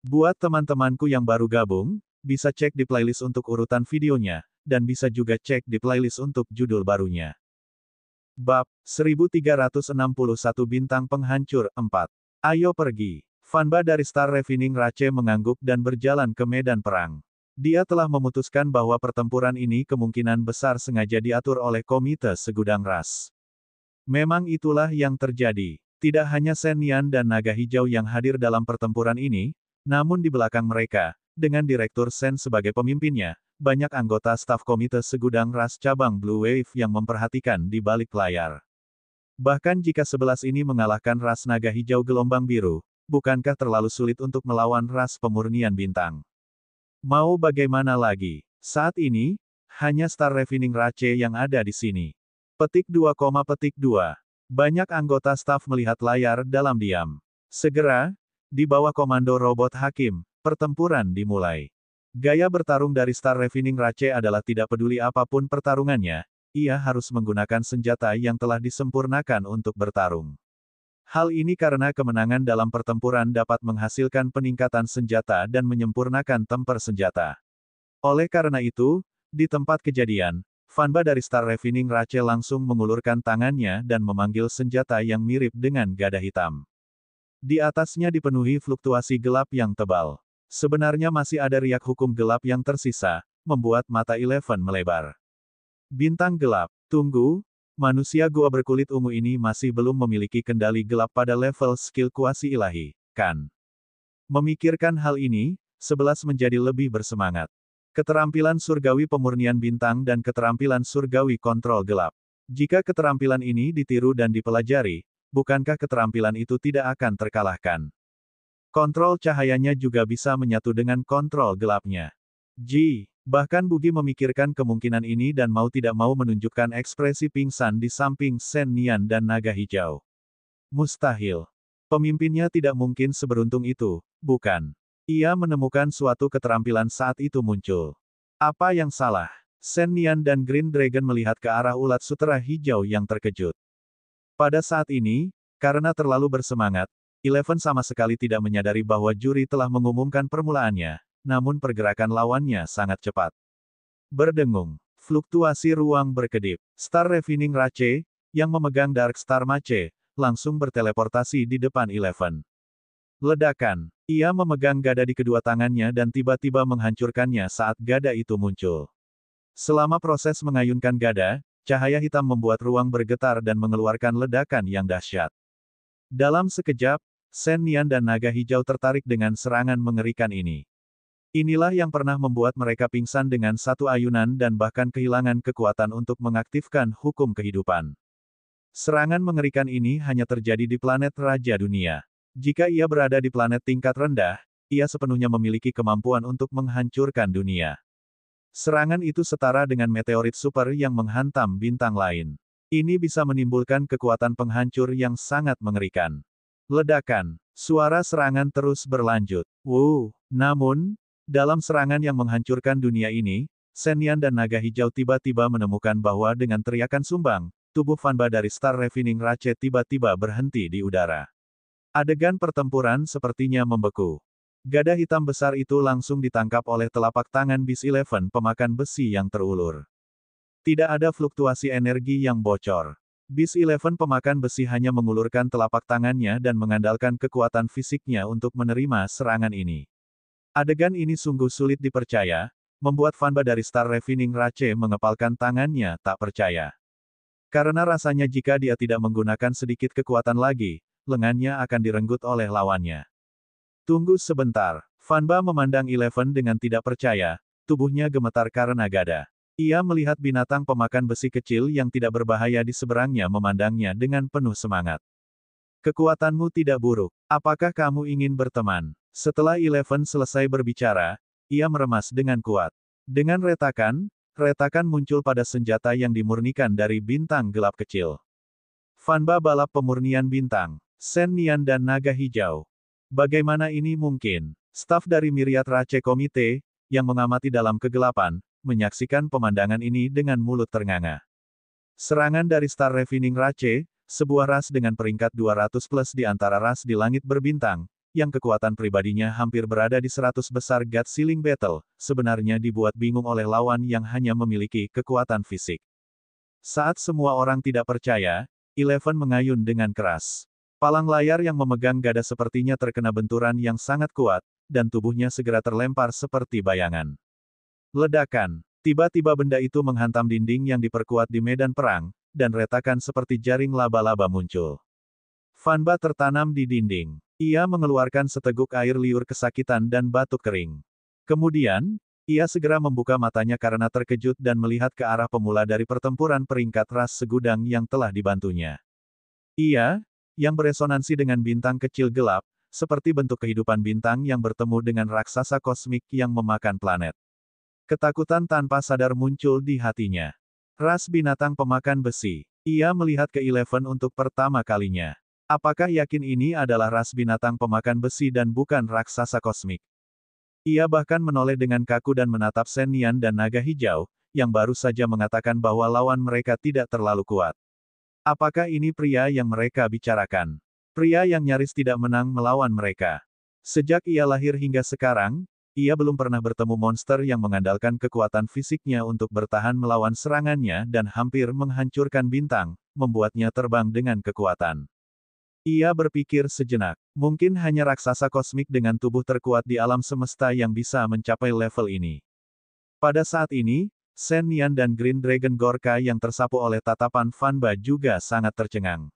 Buat teman-temanku yang baru gabung, bisa cek di playlist untuk urutan videonya, dan bisa juga cek di playlist untuk judul barunya. Bab 1361 Bintang Penghancur 4. Ayo pergi. Fanba dari Star Refining Rache mengangguk dan berjalan ke medan perang. Dia telah memutuskan bahwa pertempuran ini kemungkinan besar sengaja diatur oleh Komite Segudang Ras. Memang itulah yang terjadi. Tidak hanya Shen Nian dan Naga Hijau yang hadir dalam pertempuran ini, namun di belakang mereka, dengan Direktur Shen sebagai pemimpinnya, banyak anggota staf Komite Segudang Ras cabang Blue Wave yang memperhatikan di balik layar. Bahkan jika 11 ini mengalahkan ras Naga Hijau Gelombang Biru, bukankah terlalu sulit untuk melawan ras pemurnian bintang? Mau bagaimana lagi? Saat ini, hanya Star Refining Rache yang ada di sini. Petik 2, petik 2. Banyak anggota staf melihat layar dalam diam. Segera, di bawah komando robot hakim, pertempuran dimulai. Gaya bertarung dari Star Refining Rache adalah tidak peduli apapun pertarungannya, ia harus menggunakan senjata yang telah disempurnakan untuk bertarung. Hal ini karena kemenangan dalam pertempuran dapat menghasilkan peningkatan senjata dan menyempurnakan temper senjata. Oleh karena itu, di tempat kejadian, Fanba dari Star Refining Rache langsung mengulurkan tangannya dan memanggil senjata yang mirip dengan gada hitam. Di atasnya dipenuhi fluktuasi gelap yang tebal. Sebenarnya masih ada riak hukum gelap yang tersisa, membuat mata Eleven melebar. Bintang gelap, tunggu, manusia gua berkulit ungu ini masih belum memiliki kendali gelap pada level skill kuasi ilahi, kan? Memikirkan hal ini, 11 menjadi lebih bersemangat. Keterampilan surgawi pemurnian bintang dan keterampilan surgawi kontrol gelap. Jika keterampilan ini ditiru dan dipelajari, bukankah keterampilan itu tidak akan terkalahkan? Kontrol cahayanya juga bisa menyatu dengan kontrol gelapnya. Bahkan Bugi memikirkan kemungkinan ini dan mau tidak mau menunjukkan ekspresi pingsan di samping Shen Nian dan Naga Hijau. Mustahil. Pemimpinnya tidak mungkin seberuntung itu, bukan? Ia menemukan suatu keterampilan saat itu muncul. Apa yang salah? Shen Nian dan Green Dragon melihat ke arah ulat sutera hijau yang terkejut. Pada saat ini, karena terlalu bersemangat, Eleven sama sekali tidak menyadari bahwa juri telah mengumumkan permulaannya, namun pergerakan lawannya sangat cepat. Berdengung. Fluktuasi ruang berkedip. Star Refining Rache, yang memegang Dark Star Mace, langsung berteleportasi di depan Eleven. Ledakan. Ia memegang gada di kedua tangannya dan tiba-tiba menghancurkannya saat gada itu muncul. Selama proses mengayunkan gada, cahaya hitam membuat ruang bergetar dan mengeluarkan ledakan yang dahsyat. Dalam sekejap, Shen Nian dan Naga Hijau tertarik dengan serangan mengerikan ini. Inilah yang pernah membuat mereka pingsan dengan satu ayunan dan bahkan kehilangan kekuatan untuk mengaktifkan hukum kehidupan. Serangan mengerikan ini hanya terjadi di planet Raja Dunia. Jika ia berada di planet tingkat rendah, ia sepenuhnya memiliki kemampuan untuk menghancurkan dunia. Serangan itu setara dengan meteorit super yang menghantam bintang lain. Ini bisa menimbulkan kekuatan penghancur yang sangat mengerikan. Ledakan. Suara serangan terus berlanjut. Namun, dalam serangan yang menghancurkan dunia ini, Shen Nian dan Naga Hijau tiba-tiba menemukan bahwa dengan teriakan sumbang, tubuh Fanba dari Star Refining Rache tiba-tiba berhenti di udara. Adegan pertempuran sepertinya membeku. Gada hitam besar itu langsung ditangkap oleh telapak tangan Beast Eleven pemakan besi yang terulur. Tidak ada fluktuasi energi yang bocor. Beast Eleven pemakan besi hanya mengulurkan telapak tangannya dan mengandalkan kekuatan fisiknya untuk menerima serangan ini. Adegan ini sungguh sulit dipercaya, membuat Fanba dari Star Refining Rache mengepalkan tangannya tak percaya. Karena rasanya jika dia tidak menggunakan sedikit kekuatan lagi, lengannya akan direnggut oleh lawannya. Tunggu sebentar, Fanba memandang Eleven dengan tidak percaya, tubuhnya gemetar karena gada. Ia melihat binatang pemakan besi kecil yang tidak berbahaya di seberangnya memandangnya dengan penuh semangat. Kekuatanmu tidak buruk. Apakah kamu ingin berteman? Setelah Eleven selesai berbicara, ia meremas dengan kuat. Dengan retakan muncul pada senjata yang dimurnikan dari bintang gelap kecil. Fanba balap pemurnian bintang, Shen Nian dan Naga Hijau. Bagaimana ini mungkin? Staf dari Myriad Rache Komite, yang mengamati dalam kegelapan, menyaksikan pemandangan ini dengan mulut ternganga. Serangan dari Star Refining Rache, sebuah ras dengan peringkat 200 plus di antara ras di langit berbintang, yang kekuatan pribadinya hampir berada di 100 besar God Ceiling Battle, sebenarnya dibuat bingung oleh lawan yang hanya memiliki kekuatan fisik. Saat semua orang tidak percaya, Eleven mengayun dengan keras. Palang layar yang memegang gada sepertinya terkena benturan yang sangat kuat, dan tubuhnya segera terlempar seperti bayangan. Ledakan. Tiba-tiba benda itu menghantam dinding yang diperkuat di medan perang, dan retakan seperti jaring laba-laba muncul. Fanba tertanam di dinding. Ia mengeluarkan seteguk air liur kesakitan dan batuk kering. Kemudian, ia segera membuka matanya karena terkejut dan melihat ke arah pemula dari pertempuran peringkat ras segudang yang telah dibantunya. Ia, yang beresonansi dengan bintang kecil gelap, seperti bentuk kehidupan bintang yang bertemu dengan raksasa kosmik yang memakan planet. Ketakutan tanpa sadar muncul di hatinya. Ras binatang pemakan besi. Ia melihat ke Eleven untuk pertama kalinya. Apakah yakin ini adalah ras binatang pemakan besi dan bukan raksasa kosmik? Ia bahkan menoleh dengan kaku dan menatap Shen Nian dan naga hijau, yang baru saja mengatakan bahwa lawan mereka tidak terlalu kuat. Apakah ini pria yang mereka bicarakan? Pria yang nyaris tidak menang melawan mereka. Sejak ia lahir hingga sekarang, ia belum pernah bertemu monster yang mengandalkan kekuatan fisiknya untuk bertahan melawan serangannya dan hampir menghancurkan bintang, membuatnya terbang dengan kekuatan. Ia berpikir sejenak, mungkin hanya raksasa kosmik dengan tubuh terkuat di alam semesta yang bisa mencapai level ini. Pada saat ini, Shen Nian dan Green Dragon Gorka yang tersapu oleh tatapan Fanba juga sangat tercengang.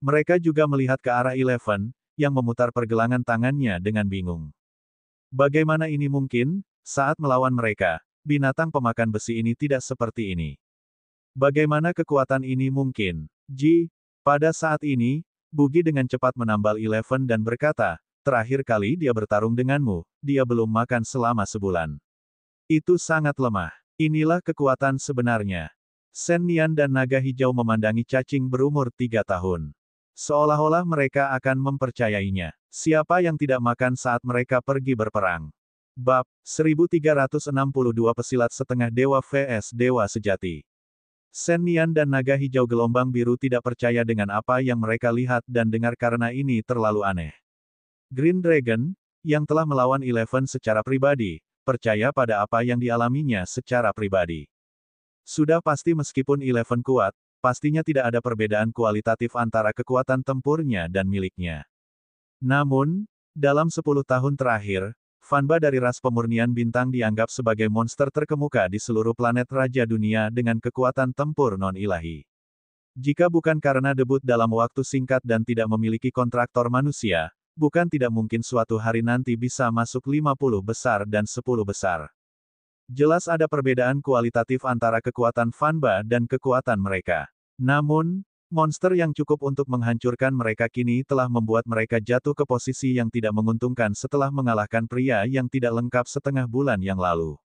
Mereka juga melihat ke arah Eleven, yang memutar pergelangan tangannya dengan bingung. Bagaimana ini mungkin? Saat melawan mereka, binatang pemakan besi ini tidak seperti ini. Bagaimana kekuatan ini mungkin? Pada saat ini, Bugi dengan cepat menambal Eleven dan berkata, terakhir kali dia bertarung denganmu, dia belum makan selama sebulan. Itu sangat lemah. Inilah kekuatan sebenarnya. Shen Nian dan naga hijau memandangi cacing berumur 3 tahun. Seolah-olah mereka akan mempercayainya. Siapa yang tidak makan saat mereka pergi berperang? Bab 1362 Pesilat Setengah Dewa vs Dewa Sejati. Shen Nian dan naga hijau gelombang biru tidak percaya dengan apa yang mereka lihat dan dengar karena ini terlalu aneh. Green Dragon, yang telah melawan Eleven secara pribadi, percaya pada apa yang dialaminya secara pribadi. Sudah pasti meskipun Eleven kuat, pastinya tidak ada perbedaan kualitatif antara kekuatan tempurnya dan miliknya. Namun, dalam 10 tahun terakhir, Fanba dari ras pemurnian bintang dianggap sebagai monster terkemuka di seluruh planet Raja Dunia dengan kekuatan tempur non-ilahi. Jika bukan karena debut dalam waktu singkat dan tidak memiliki kontraktor manusia, bukan tidak mungkin suatu hari nanti bisa masuk 50 besar dan 10 besar. Jelas ada perbedaan kualitatif antara kekuatan Fanba dan kekuatan mereka. Namun, monster yang cukup untuk menghancurkan mereka kini telah membuat mereka jatuh ke posisi yang tidak menguntungkan setelah mengalahkan pria yang tidak lengkap setengah bulan yang lalu.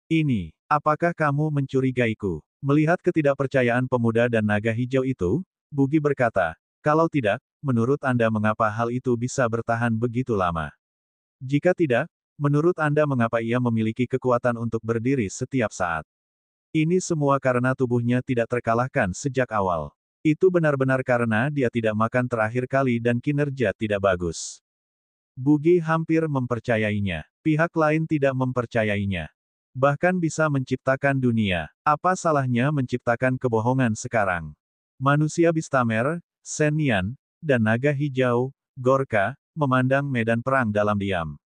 Ini, apakah kamu mencurigaiku? Melihat ketidakpercayaan pemuda dan naga hijau itu, Bugi berkata, kalau tidak, menurut Anda mengapa hal itu bisa bertahan begitu lama? Jika tidak, menurut Anda mengapa ia memiliki kekuatan untuk berdiri setiap saat? Ini semua karena tubuhnya tidak terkalahkan sejak awal. Itu benar-benar karena dia tidak makan terakhir kali dan kinerja tidak bagus. Bugi hampir mempercayainya. Pihak lain tidak mempercayainya. Bahkan bisa menciptakan dunia. Apa salahnya menciptakan kebohongan sekarang? Manusia Bistamer, Shen Nian, dan naga hijau, Gorka, memandang medan perang dalam diam.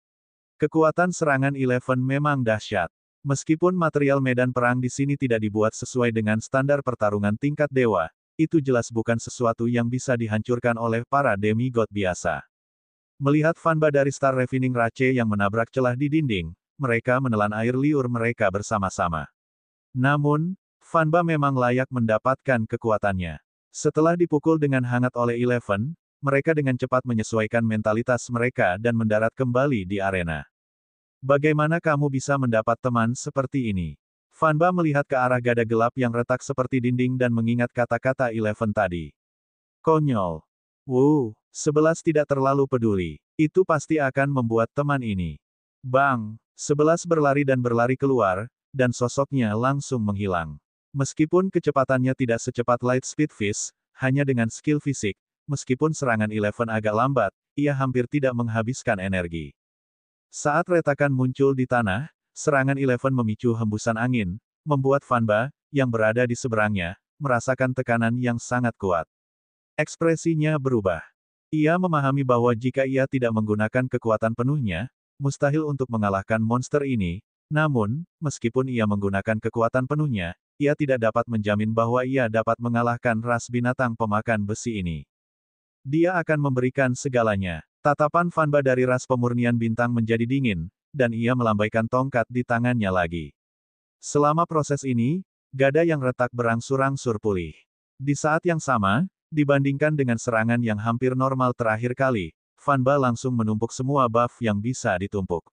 Kekuatan serangan Eleven memang dahsyat. Meskipun material medan perang di sini tidak dibuat sesuai dengan standar pertarungan tingkat dewa, itu jelas bukan sesuatu yang bisa dihancurkan oleh para demigod biasa. Melihat Fanba dari Star Refining Rache yang menabrak celah di dinding, mereka menelan air liur mereka bersama-sama. Namun, Fanba memang layak mendapatkan kekuatannya. Setelah dipukul dengan hangat oleh Eleven, mereka dengan cepat menyesuaikan mentalitas mereka dan mendarat kembali di arena. Bagaimana kamu bisa mendapat teman seperti ini? Fanba melihat ke arah gada gelap yang retak seperti dinding dan mengingat kata-kata Eleven tadi. Konyol. 11 tidak terlalu peduli. Itu pasti akan membuat teman ini. Bang! 11 berlari dan berlari keluar, dan sosoknya langsung menghilang. Meskipun kecepatannya tidak secepat Light Speed Fist, hanya dengan skill fisik, meskipun serangan Eleven agak lambat, ia hampir tidak menghabiskan energi. Saat retakan muncul di tanah, serangan Eleven memicu hembusan angin, membuat Fanba, yang berada di seberangnya, merasakan tekanan yang sangat kuat. Ekspresinya berubah. Ia memahami bahwa jika ia tidak menggunakan kekuatan penuhnya, mustahil untuk mengalahkan monster ini, namun, meskipun ia menggunakan kekuatan penuhnya, ia tidak dapat menjamin bahwa ia dapat mengalahkan ras binatang pemakan besi ini. Dia akan memberikan segalanya. Tatapan Fanba dari ras pemurnian bintang menjadi dingin, dan ia melambaikan tongkat di tangannya lagi. Selama proses ini, gada yang retak berangsur-angsur pulih. Di saat yang sama, dibandingkan dengan serangan yang hampir normal terakhir kali, Fanba langsung menumpuk semua buff yang bisa ditumpuk.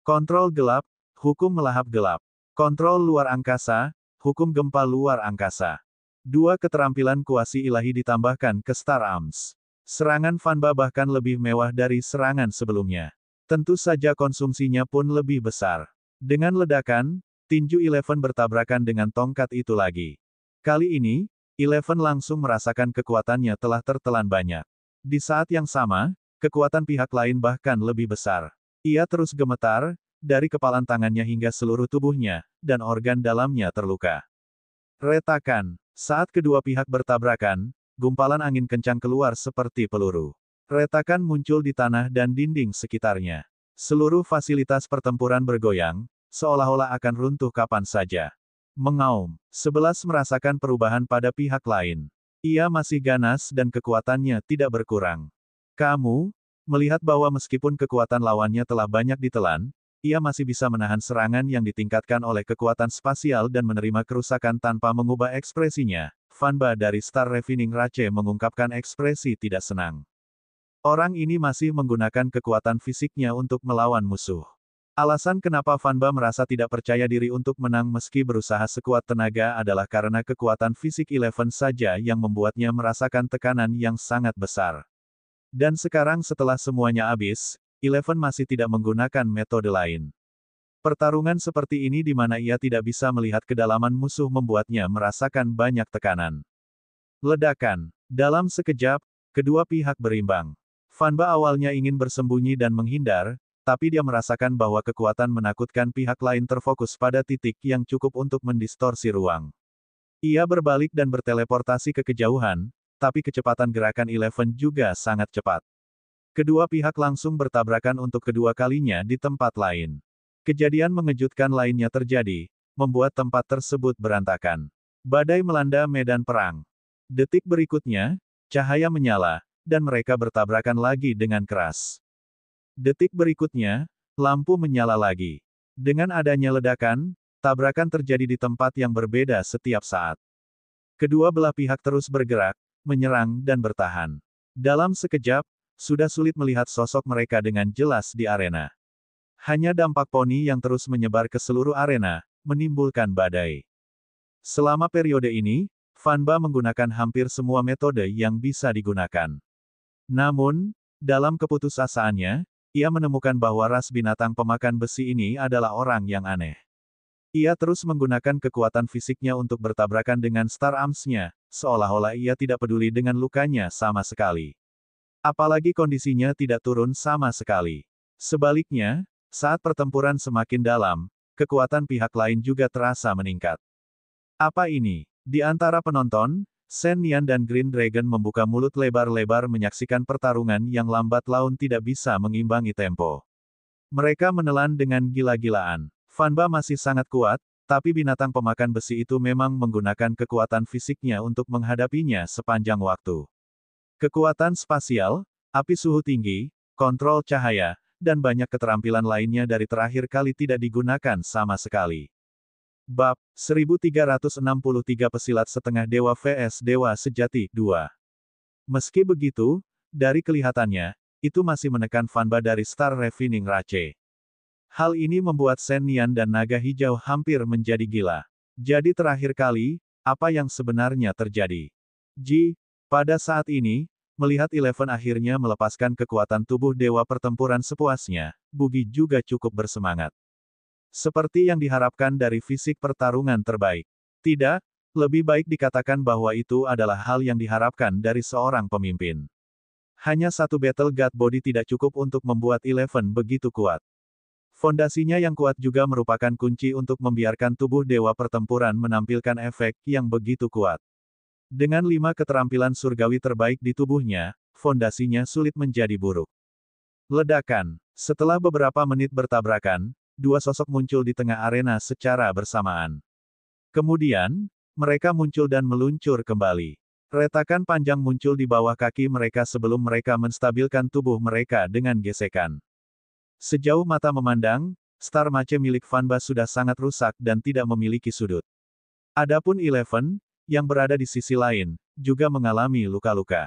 Kontrol gelap, hukum melahap gelap. Kontrol luar angkasa, hukum gempa luar angkasa. Dua keterampilan kuasi ilahi ditambahkan ke Star Arms. Serangan Fanba bahkan lebih mewah dari serangan sebelumnya. Tentu saja konsumsinya pun lebih besar. Dengan ledakan, tinju Eleven bertabrakan dengan tongkat itu lagi. Kali ini, Eleven langsung merasakan kekuatannya telah tertelan banyak. Di saat yang sama, kekuatan pihak lain bahkan lebih besar. Ia terus gemetar, dari kepalan tangannya hingga seluruh tubuhnya, dan organ dalamnya terluka. Retakan. Saat kedua pihak bertabrakan, gumpalan angin kencang keluar seperti peluru. Retakan muncul di tanah dan dinding sekitarnya. Seluruh fasilitas pertempuran bergoyang, seolah-olah akan runtuh kapan saja. Mengaum. 11 merasakan perubahan pada pihak lain. Ia masih ganas dan kekuatannya tidak berkurang. Kamu, melihat bahwa meskipun kekuatan lawannya telah banyak ditelan, ia masih bisa menahan serangan yang ditingkatkan oleh kekuatan spasial dan menerima kerusakan tanpa mengubah ekspresinya. Fanba dari Star Refining Rache mengungkapkan ekspresi tidak senang. Orang ini masih menggunakan kekuatan fisiknya untuk melawan musuh. Alasan kenapa Fanba merasa tidak percaya diri untuk menang meski berusaha sekuat tenaga adalah karena kekuatan fisik Eleven saja yang membuatnya merasakan tekanan yang sangat besar. Dan sekarang setelah semuanya habis, Eleven masih tidak menggunakan metode lain. Pertarungan seperti ini di mana ia tidak bisa melihat kedalaman musuh membuatnya merasakan banyak tekanan. Ledakan. Dalam sekejap, kedua pihak berimbang. Fanba awalnya ingin bersembunyi dan menghindar, tapi dia merasakan bahwa kekuatan menakutkan pihak lain terfokus pada titik yang cukup untuk mendistorsi ruang. Ia berbalik dan berteleportasi ke kejauhan, tapi kecepatan gerakan Eleven juga sangat cepat. Kedua pihak langsung bertabrakan untuk kedua kalinya di tempat lain. Kejadian mengejutkan lainnya terjadi, membuat tempat tersebut berantakan. Badai melanda medan perang. Detik berikutnya, cahaya menyala, dan mereka bertabrakan lagi dengan keras. Detik berikutnya, lampu menyala lagi. Dengan adanya ledakan, tabrakan terjadi di tempat yang berbeda setiap saat. Kedua belah pihak terus bergerak, menyerang dan bertahan. Dalam sekejap, sudah sulit melihat sosok mereka dengan jelas di arena. Hanya dampak poni yang terus menyebar ke seluruh arena, menimbulkan badai. Selama periode ini, Fanba menggunakan hampir semua metode yang bisa digunakan. Namun, dalam keputusasaannya, ia menemukan bahwa ras binatang pemakan besi ini adalah orang yang aneh. Ia terus menggunakan kekuatan fisiknya untuk bertabrakan dengan Star Arms-nya, seolah-olah ia tidak peduli dengan lukanya sama sekali. Apalagi kondisinya tidak turun sama sekali. Sebaliknya, saat pertempuran semakin dalam, kekuatan pihak lain juga terasa meningkat. Apa ini? Di antara penonton, Shen Nian dan Green Dragon membuka mulut lebar-lebar menyaksikan pertarungan yang lambat laun tidak bisa mengimbangi tempo. Mereka menelan dengan gila-gilaan. Fanba masih sangat kuat, tapi binatang pemakan besi itu memang menggunakan kekuatan fisiknya untuk menghadapinya sepanjang waktu. Kekuatan spasial, api suhu tinggi, kontrol cahaya, dan banyak keterampilan lainnya dari terakhir kali tidak digunakan sama sekali. Bab 1363 Pesilat Setengah Dewa vs Dewa Sejati 2. Meski begitu, dari kelihatannya, itu masih menekan Fanba dari Star Refining Rache. Hal ini membuat Shen Nian dan Naga Hijau hampir menjadi gila. Jadi terakhir kali, apa yang sebenarnya terjadi? Pada saat ini, melihat Eleven akhirnya melepaskan kekuatan tubuh Dewa Pertempuran sepuasnya, Bugi juga cukup bersemangat. Seperti yang diharapkan dari fisik pertarungan terbaik. Tidak, lebih baik dikatakan bahwa itu adalah hal yang diharapkan dari seorang pemimpin. Hanya satu Battle God Body tidak cukup untuk membuat Eleven begitu kuat. Fondasinya yang kuat juga merupakan kunci untuk membiarkan tubuh dewa pertempuran menampilkan efek yang begitu kuat. Dengan 5 keterampilan surgawi terbaik di tubuhnya, fondasinya sulit menjadi buruk. Ledakan. Setelah beberapa menit bertabrakan, dua sosok muncul di tengah arena secara bersamaan. Kemudian, mereka muncul dan meluncur kembali. Retakan panjang muncul di bawah kaki mereka sebelum mereka menstabilkan tubuh mereka dengan gesekan. Sejauh mata memandang, Star Mace milik Fanba sudah sangat rusak dan tidak memiliki sudut. Adapun Eleven, yang berada di sisi lain, juga mengalami luka-luka.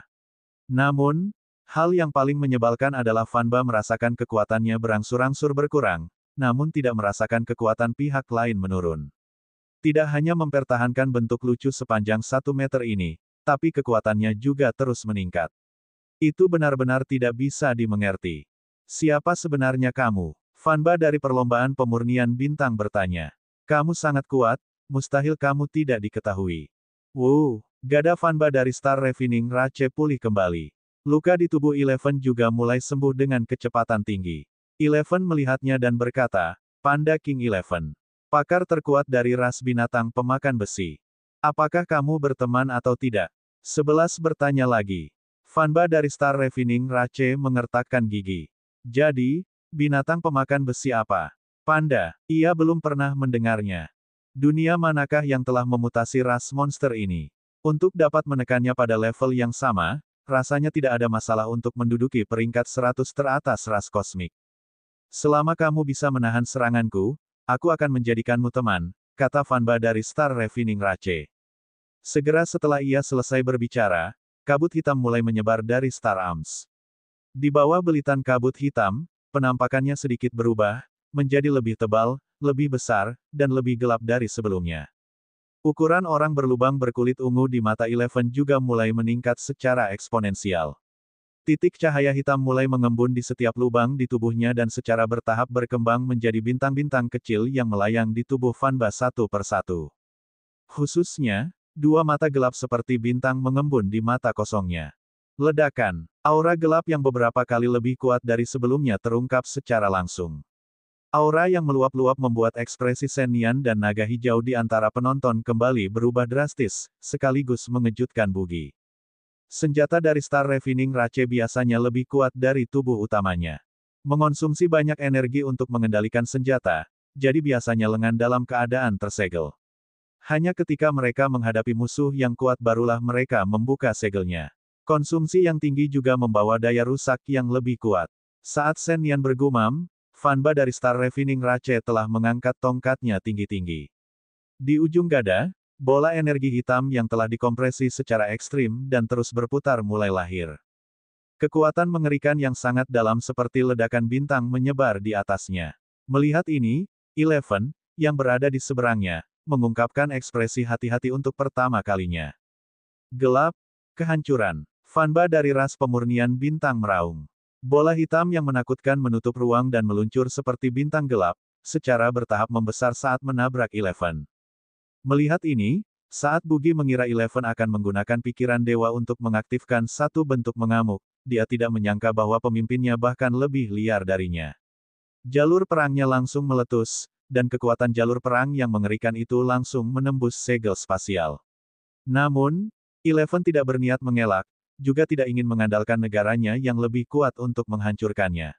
Namun, hal yang paling menyebalkan adalah Fanba merasakan kekuatannya berangsur-angsur berkurang, namun tidak merasakan kekuatan pihak lain menurun. Tidak hanya mempertahankan bentuk lucu sepanjang 1 meter ini, tapi kekuatannya juga terus meningkat. Itu benar-benar tidak bisa dimengerti. Siapa sebenarnya kamu? Fanba dari perlombaan pemurnian bintang bertanya. Kamu sangat kuat, mustahil kamu tidak diketahui. Gada Fanba dari Star Refining Rache pulih kembali. Luka di tubuh Eleven juga mulai sembuh dengan kecepatan tinggi. Eleven melihatnya dan berkata, Panda King Eleven. Pakar terkuat dari ras binatang pemakan besi. Apakah kamu berteman atau tidak? 11 bertanya lagi. Fanba dari Star Refining Rache mengertakkan gigi. Jadi, binatang pemakan besi apa? Panda, ia belum pernah mendengarnya. Dunia manakah yang telah memutasi ras monster ini? Untuk dapat menekannya pada level yang sama, rasanya tidak ada masalah untuk menduduki peringkat 100 teratas ras kosmik. Selama kamu bisa menahan seranganku, aku akan menjadikanmu teman, kata Fanba dari Star Refining Rache. Segera setelah ia selesai berbicara, kabut hitam mulai menyebar dari Star Arms. Di bawah belitan kabut hitam, penampakannya sedikit berubah, menjadi lebih tebal, lebih besar, dan lebih gelap dari sebelumnya. Ukuran orang berlubang berkulit ungu di mata Eleven juga mulai meningkat secara eksponensial. Titik cahaya hitam mulai mengembun di setiap lubang di tubuhnya dan secara bertahap berkembang menjadi bintang-bintang kecil yang melayang di tubuh Fanba satu persatu. Khususnya, dua mata gelap seperti bintang mengembun di mata kosongnya. Ledakan. Aura gelap yang beberapa kali lebih kuat dari sebelumnya terungkap secara langsung. Aura yang meluap-luap membuat ekspresi Senian dan naga hijau di antara penonton kembali berubah drastis, sekaligus mengejutkan Bugi. Senjata dari Star Refining Rache biasanya lebih kuat dari tubuh utamanya. Mengonsumsi banyak energi untuk mengendalikan senjata, jadi biasanya lengan dalam keadaan tersegel. Hanya ketika mereka menghadapi musuh yang kuat barulah mereka membuka segelnya. Konsumsi yang tinggi juga membawa daya rusak yang lebih kuat. Saat Shen Yan bergumam, Fanba dari Star Refining Rache telah mengangkat tongkatnya tinggi-tinggi. Di ujung gada, bola energi hitam yang telah dikompresi secara ekstrim dan terus berputar mulai lahir. Kekuatan mengerikan yang sangat dalam seperti ledakan bintang menyebar di atasnya. Melihat ini, Eleven, yang berada di seberangnya, mengungkapkan ekspresi hati-hati untuk pertama kalinya. Gelap, kehancuran. Fanba dari ras pemurnian bintang meraung. Bola hitam yang menakutkan menutup ruang dan meluncur seperti bintang gelap, secara bertahap membesar saat menabrak Eleven. Melihat ini, saat Bugi mengira Eleven akan menggunakan pikiran dewa untuk mengaktifkan satu bentuk mengamuk, dia tidak menyangka bahwa pemimpinnya bahkan lebih liar darinya. Jalur perangnya langsung meletus, dan kekuatan jalur perang yang mengerikan itu langsung menembus segel spasial. Namun, Eleven tidak berniat mengelak, juga tidak ingin mengandalkan negaranya yang lebih kuat untuk menghancurkannya.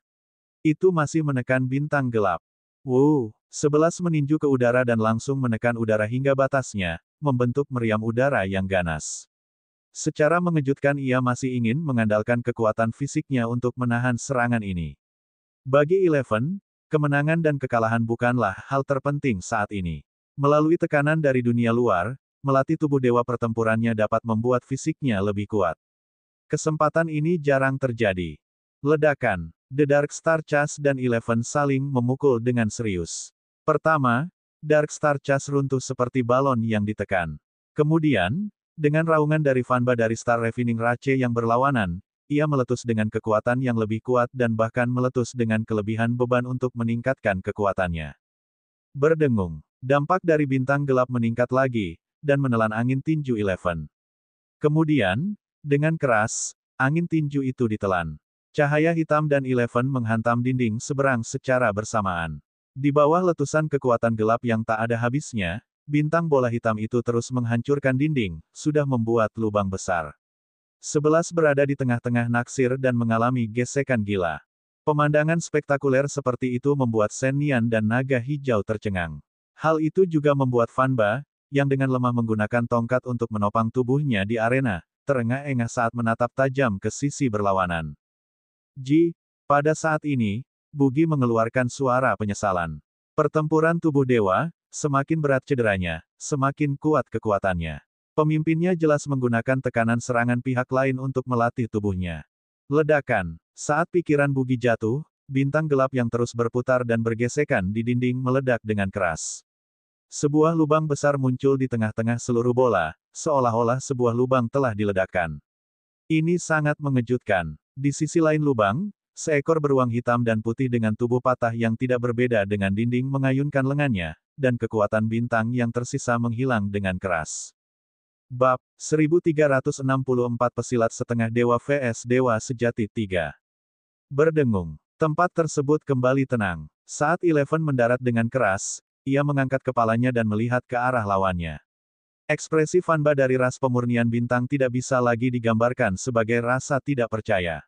Itu masih menekan bintang gelap. 11 meninju ke udara dan langsung menekan udara hingga batasnya, membentuk meriam udara yang ganas. Secara mengejutkan ia masih ingin mengandalkan kekuatan fisiknya untuk menahan serangan ini. Bagi Eleven, kemenangan dan kekalahan bukanlah hal terpenting saat ini. Melalui tekanan dari dunia luar, melatih tubuh dewa pertempurannya dapat membuat fisiknya lebih kuat. Kesempatan ini jarang terjadi. Ledakan. The Dark Star Chas dan Eleven saling memukul dengan serius. Pertama, Dark Star Chas runtuh seperti balon yang ditekan. Kemudian, dengan raungan dari Fanba dari Star Refining Rache yang berlawanan, ia meletus dengan kekuatan yang lebih kuat dan bahkan meletus dengan kelebihan beban untuk meningkatkan kekuatannya. Berdengung. Dampak dari bintang gelap meningkat lagi, dan menelan angin tinju Eleven. Kemudian, dengan keras, Angin tinju itu ditelan. Cahaya hitam dan Eleven menghantam dinding seberang secara bersamaan. Di bawah letusan kekuatan gelap yang tak ada habisnya, bintang bola hitam itu terus menghancurkan dinding, sudah membuat lubang besar. 11 berada di tengah-tengah naksir dan mengalami gesekan gila. Pemandangan spektakuler seperti itu membuat Shen Nian dan naga hijau tercengang. Hal itu juga membuat Fan Ba, yang dengan lemah menggunakan tongkat untuk menopang tubuhnya di arena, terengah-engah saat menatap tajam ke sisi berlawanan. Pada saat ini, Bugi mengeluarkan suara penyesalan. Pertempuran tubuh dewa, semakin berat cederanya, semakin kuat kekuatannya. Pemimpinnya jelas menggunakan tekanan serangan pihak lain untuk melatih tubuhnya. Ledakan. Saat pikiran Bugi jatuh, bintang gelap yang terus berputar dan bergesekan di dinding meledak dengan keras. Sebuah lubang besar muncul di tengah-tengah seluruh bola, seolah-olah sebuah lubang telah diledakkan. Ini sangat mengejutkan. Di sisi lain lubang, seekor beruang hitam dan putih dengan tubuh patah yang tidak berbeda dengan dinding mengayunkan lengannya, dan kekuatan bintang yang tersisa menghilang dengan keras. Bab 1364 Pesilat Setengah Dewa vs Dewa Sejati 3. Berdengung. Tempat tersebut kembali tenang. Saat Eleven mendarat dengan keras, ia mengangkat kepalanya dan melihat ke arah lawannya. Ekspresi Fan Ba dari ras pemurnian bintang tidak bisa lagi digambarkan sebagai rasa tidak percaya.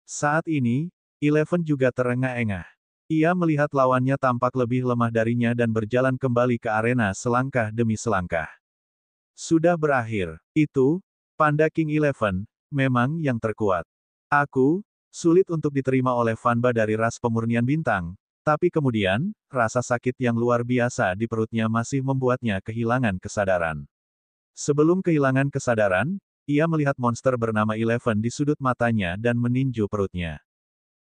Saat ini, Eleven juga terengah-engah. Ia melihat lawannya tampak lebih lemah darinya dan berjalan kembali ke arena selangkah demi selangkah. Sudah berakhir. Itu, Panda King Eleven, memang yang terkuat. Sulit untuk diterima oleh Fan Ba dari ras pemurnian bintang. Tapi kemudian, rasa sakit yang luar biasa di perutnya masih membuatnya kehilangan kesadaran. Sebelum kehilangan kesadaran, ia melihat monster bernama Eleven di sudut matanya dan meninju perutnya.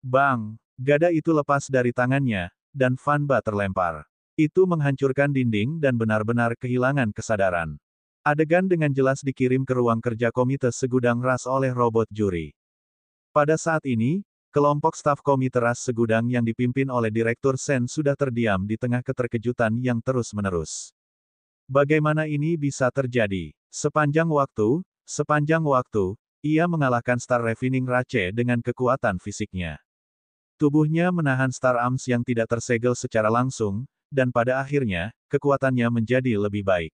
Bang! Gada itu lepas dari tangannya, dan Fan Ba terlempar. Itu menghancurkan dinding dan benar-benar kehilangan kesadaran. Adegan dengan jelas dikirim ke ruang kerja komite segudang ras oleh robot juri. Pada saat ini, kelompok staf komite ras segudang yang dipimpin oleh Direktur Shen sudah terdiam di tengah keterkejutan yang terus-menerus. Bagaimana ini bisa terjadi? Sepanjang waktu, ia mengalahkan Star Refining Rache dengan kekuatan fisiknya. Tubuhnya menahan Star Arms yang tidak tersegel secara langsung, dan pada akhirnya, kekuatannya menjadi lebih baik.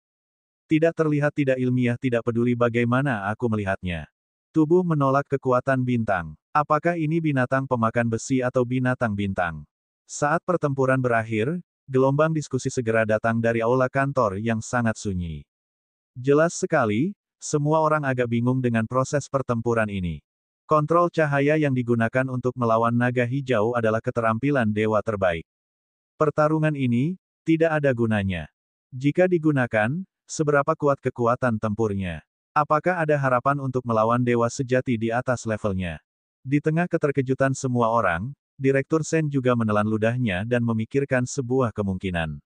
Tidak terlihat tidak ilmiah tidak peduli bagaimana aku melihatnya. Tubuh menolak kekuatan bintang. Apakah ini binatang pemakan besi atau binatang bintang? Saat pertempuran berakhir, gelombang diskusi segera datang dari aula kantor yang sangat sunyi. Jelas sekali, semua orang agak bingung dengan proses pertempuran ini. Kontrol cahaya yang digunakan untuk melawan naga hijau adalah keterampilan dewa terbaik. Pertarungan ini, tidak ada gunanya. Jika digunakan, seberapa kuat kekuatan tempurnya? Apakah ada harapan untuk melawan dewa sejati di atas levelnya? Di tengah keterkejutan semua orang, Direktur Shen juga menelan ludahnya dan memikirkan sebuah kemungkinan.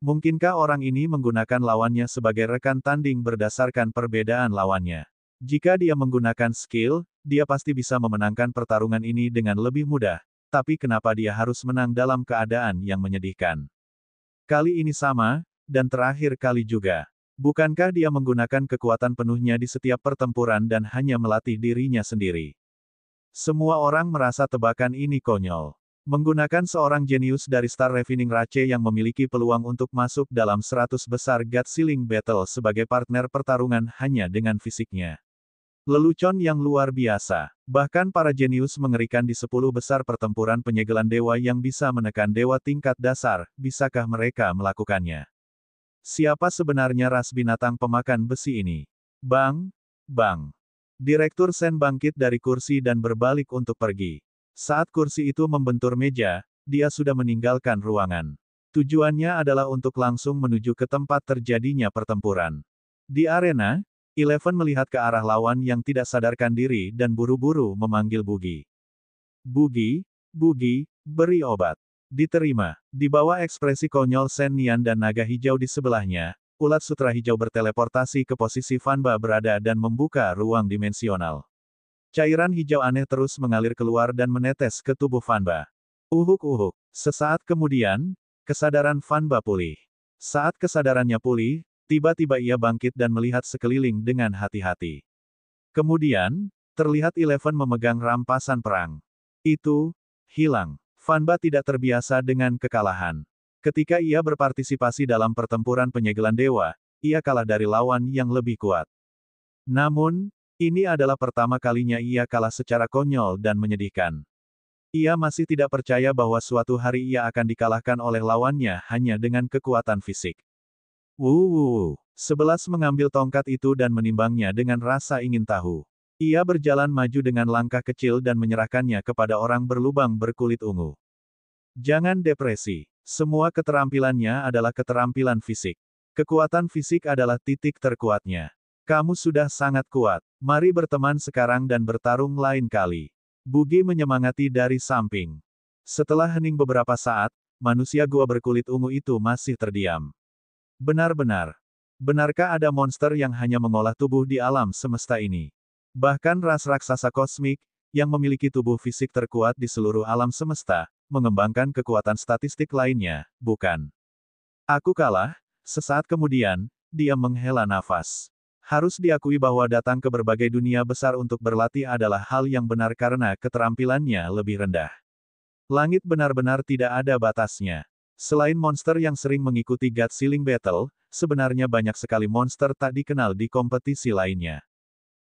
Mungkinkah orang ini menggunakan lawannya sebagai rekan tanding berdasarkan perbedaan lawannya? Jika dia menggunakan skill, dia pasti bisa memenangkan pertarungan ini dengan lebih mudah, tapi kenapa dia harus menang dalam keadaan yang menyedihkan? Kali ini sama, dan terakhir kali juga. Bukankah dia menggunakan kekuatan penuhnya di setiap pertempuran dan hanya melatih dirinya sendiri? Semua orang merasa tebakan ini konyol. Menggunakan seorang jenius dari Star Refining Rache yang memiliki peluang untuk masuk dalam 100 besar God Ceiling Battle sebagai partner pertarungan hanya dengan fisiknya. Lelucon yang luar biasa. Bahkan para jenius mengerikan di 10 besar pertempuran penyegelan dewa yang bisa menekan dewa tingkat dasar, bisakah mereka melakukannya? Siapa sebenarnya ras binatang pemakan besi ini? Bang! Bang! Direktur Shen bangkit dari kursi dan berbalik untuk pergi. Saat kursi itu membentur meja, dia sudah meninggalkan ruangan. Tujuannya adalah untuk langsung menuju ke tempat terjadinya pertempuran. Di arena, Eleven melihat ke arah lawan yang tidak sadarkan diri dan buru-buru memanggil Bugi. Bugi, beri obat. Diterima. Di bawah ekspresi konyol Shen Nian dan naga hijau di sebelahnya, ulat sutra hijau berteleportasi ke posisi Fan Ba berada dan membuka ruang dimensional. Cairan hijau aneh terus mengalir keluar dan menetes ke tubuh Fan Ba. Uhuk-uhuk. Sesaat kemudian, kesadaran Fan Ba pulih. Saat kesadarannya pulih, tiba-tiba ia bangkit dan melihat sekeliling dengan hati-hati. Kemudian, terlihat Eleven memegang rampasan perang. Itu, hilang. Fanba tidak terbiasa dengan kekalahan. Ketika ia berpartisipasi dalam pertempuran penyegelan dewa, ia kalah dari lawan yang lebih kuat. Namun, ini adalah pertama kalinya ia kalah secara konyol dan menyedihkan. Ia masih tidak percaya bahwa suatu hari ia akan dikalahkan oleh lawannya hanya dengan kekuatan fisik. Wuh, 11 mengambil tongkat itu dan menimbangnya dengan rasa ingin tahu. Ia berjalan maju dengan langkah kecil dan menyerahkannya kepada orang berlubang berkulit ungu. Jangan depresi. Semua keterampilannya adalah keterampilan fisik. Kekuatan fisik adalah titik terkuatnya. Kamu sudah sangat kuat. Mari berteman sekarang dan bertarung lain kali. Bugi menyemangati dari samping. Setelah hening beberapa saat, manusia gua berkulit ungu itu masih terdiam. Benar-benar. Benarkah ada monster yang hanya mengolah tubuh di alam semesta ini? Bahkan ras raksasa kosmik, yang memiliki tubuh fisik terkuat di seluruh alam semesta, mengembangkan kekuatan statistik lainnya, bukan? Aku kalah. Sesaat kemudian, dia menghela nafas. Harus diakui bahwa datang ke berbagai dunia besar untuk berlatih adalah hal yang benar karena keterampilannya lebih rendah. Langit benar-benar tidak ada batasnya. Selain monster yang sering mengikuti God Ceiling Battle, sebenarnya banyak sekali monster tak dikenal di kompetisi lainnya.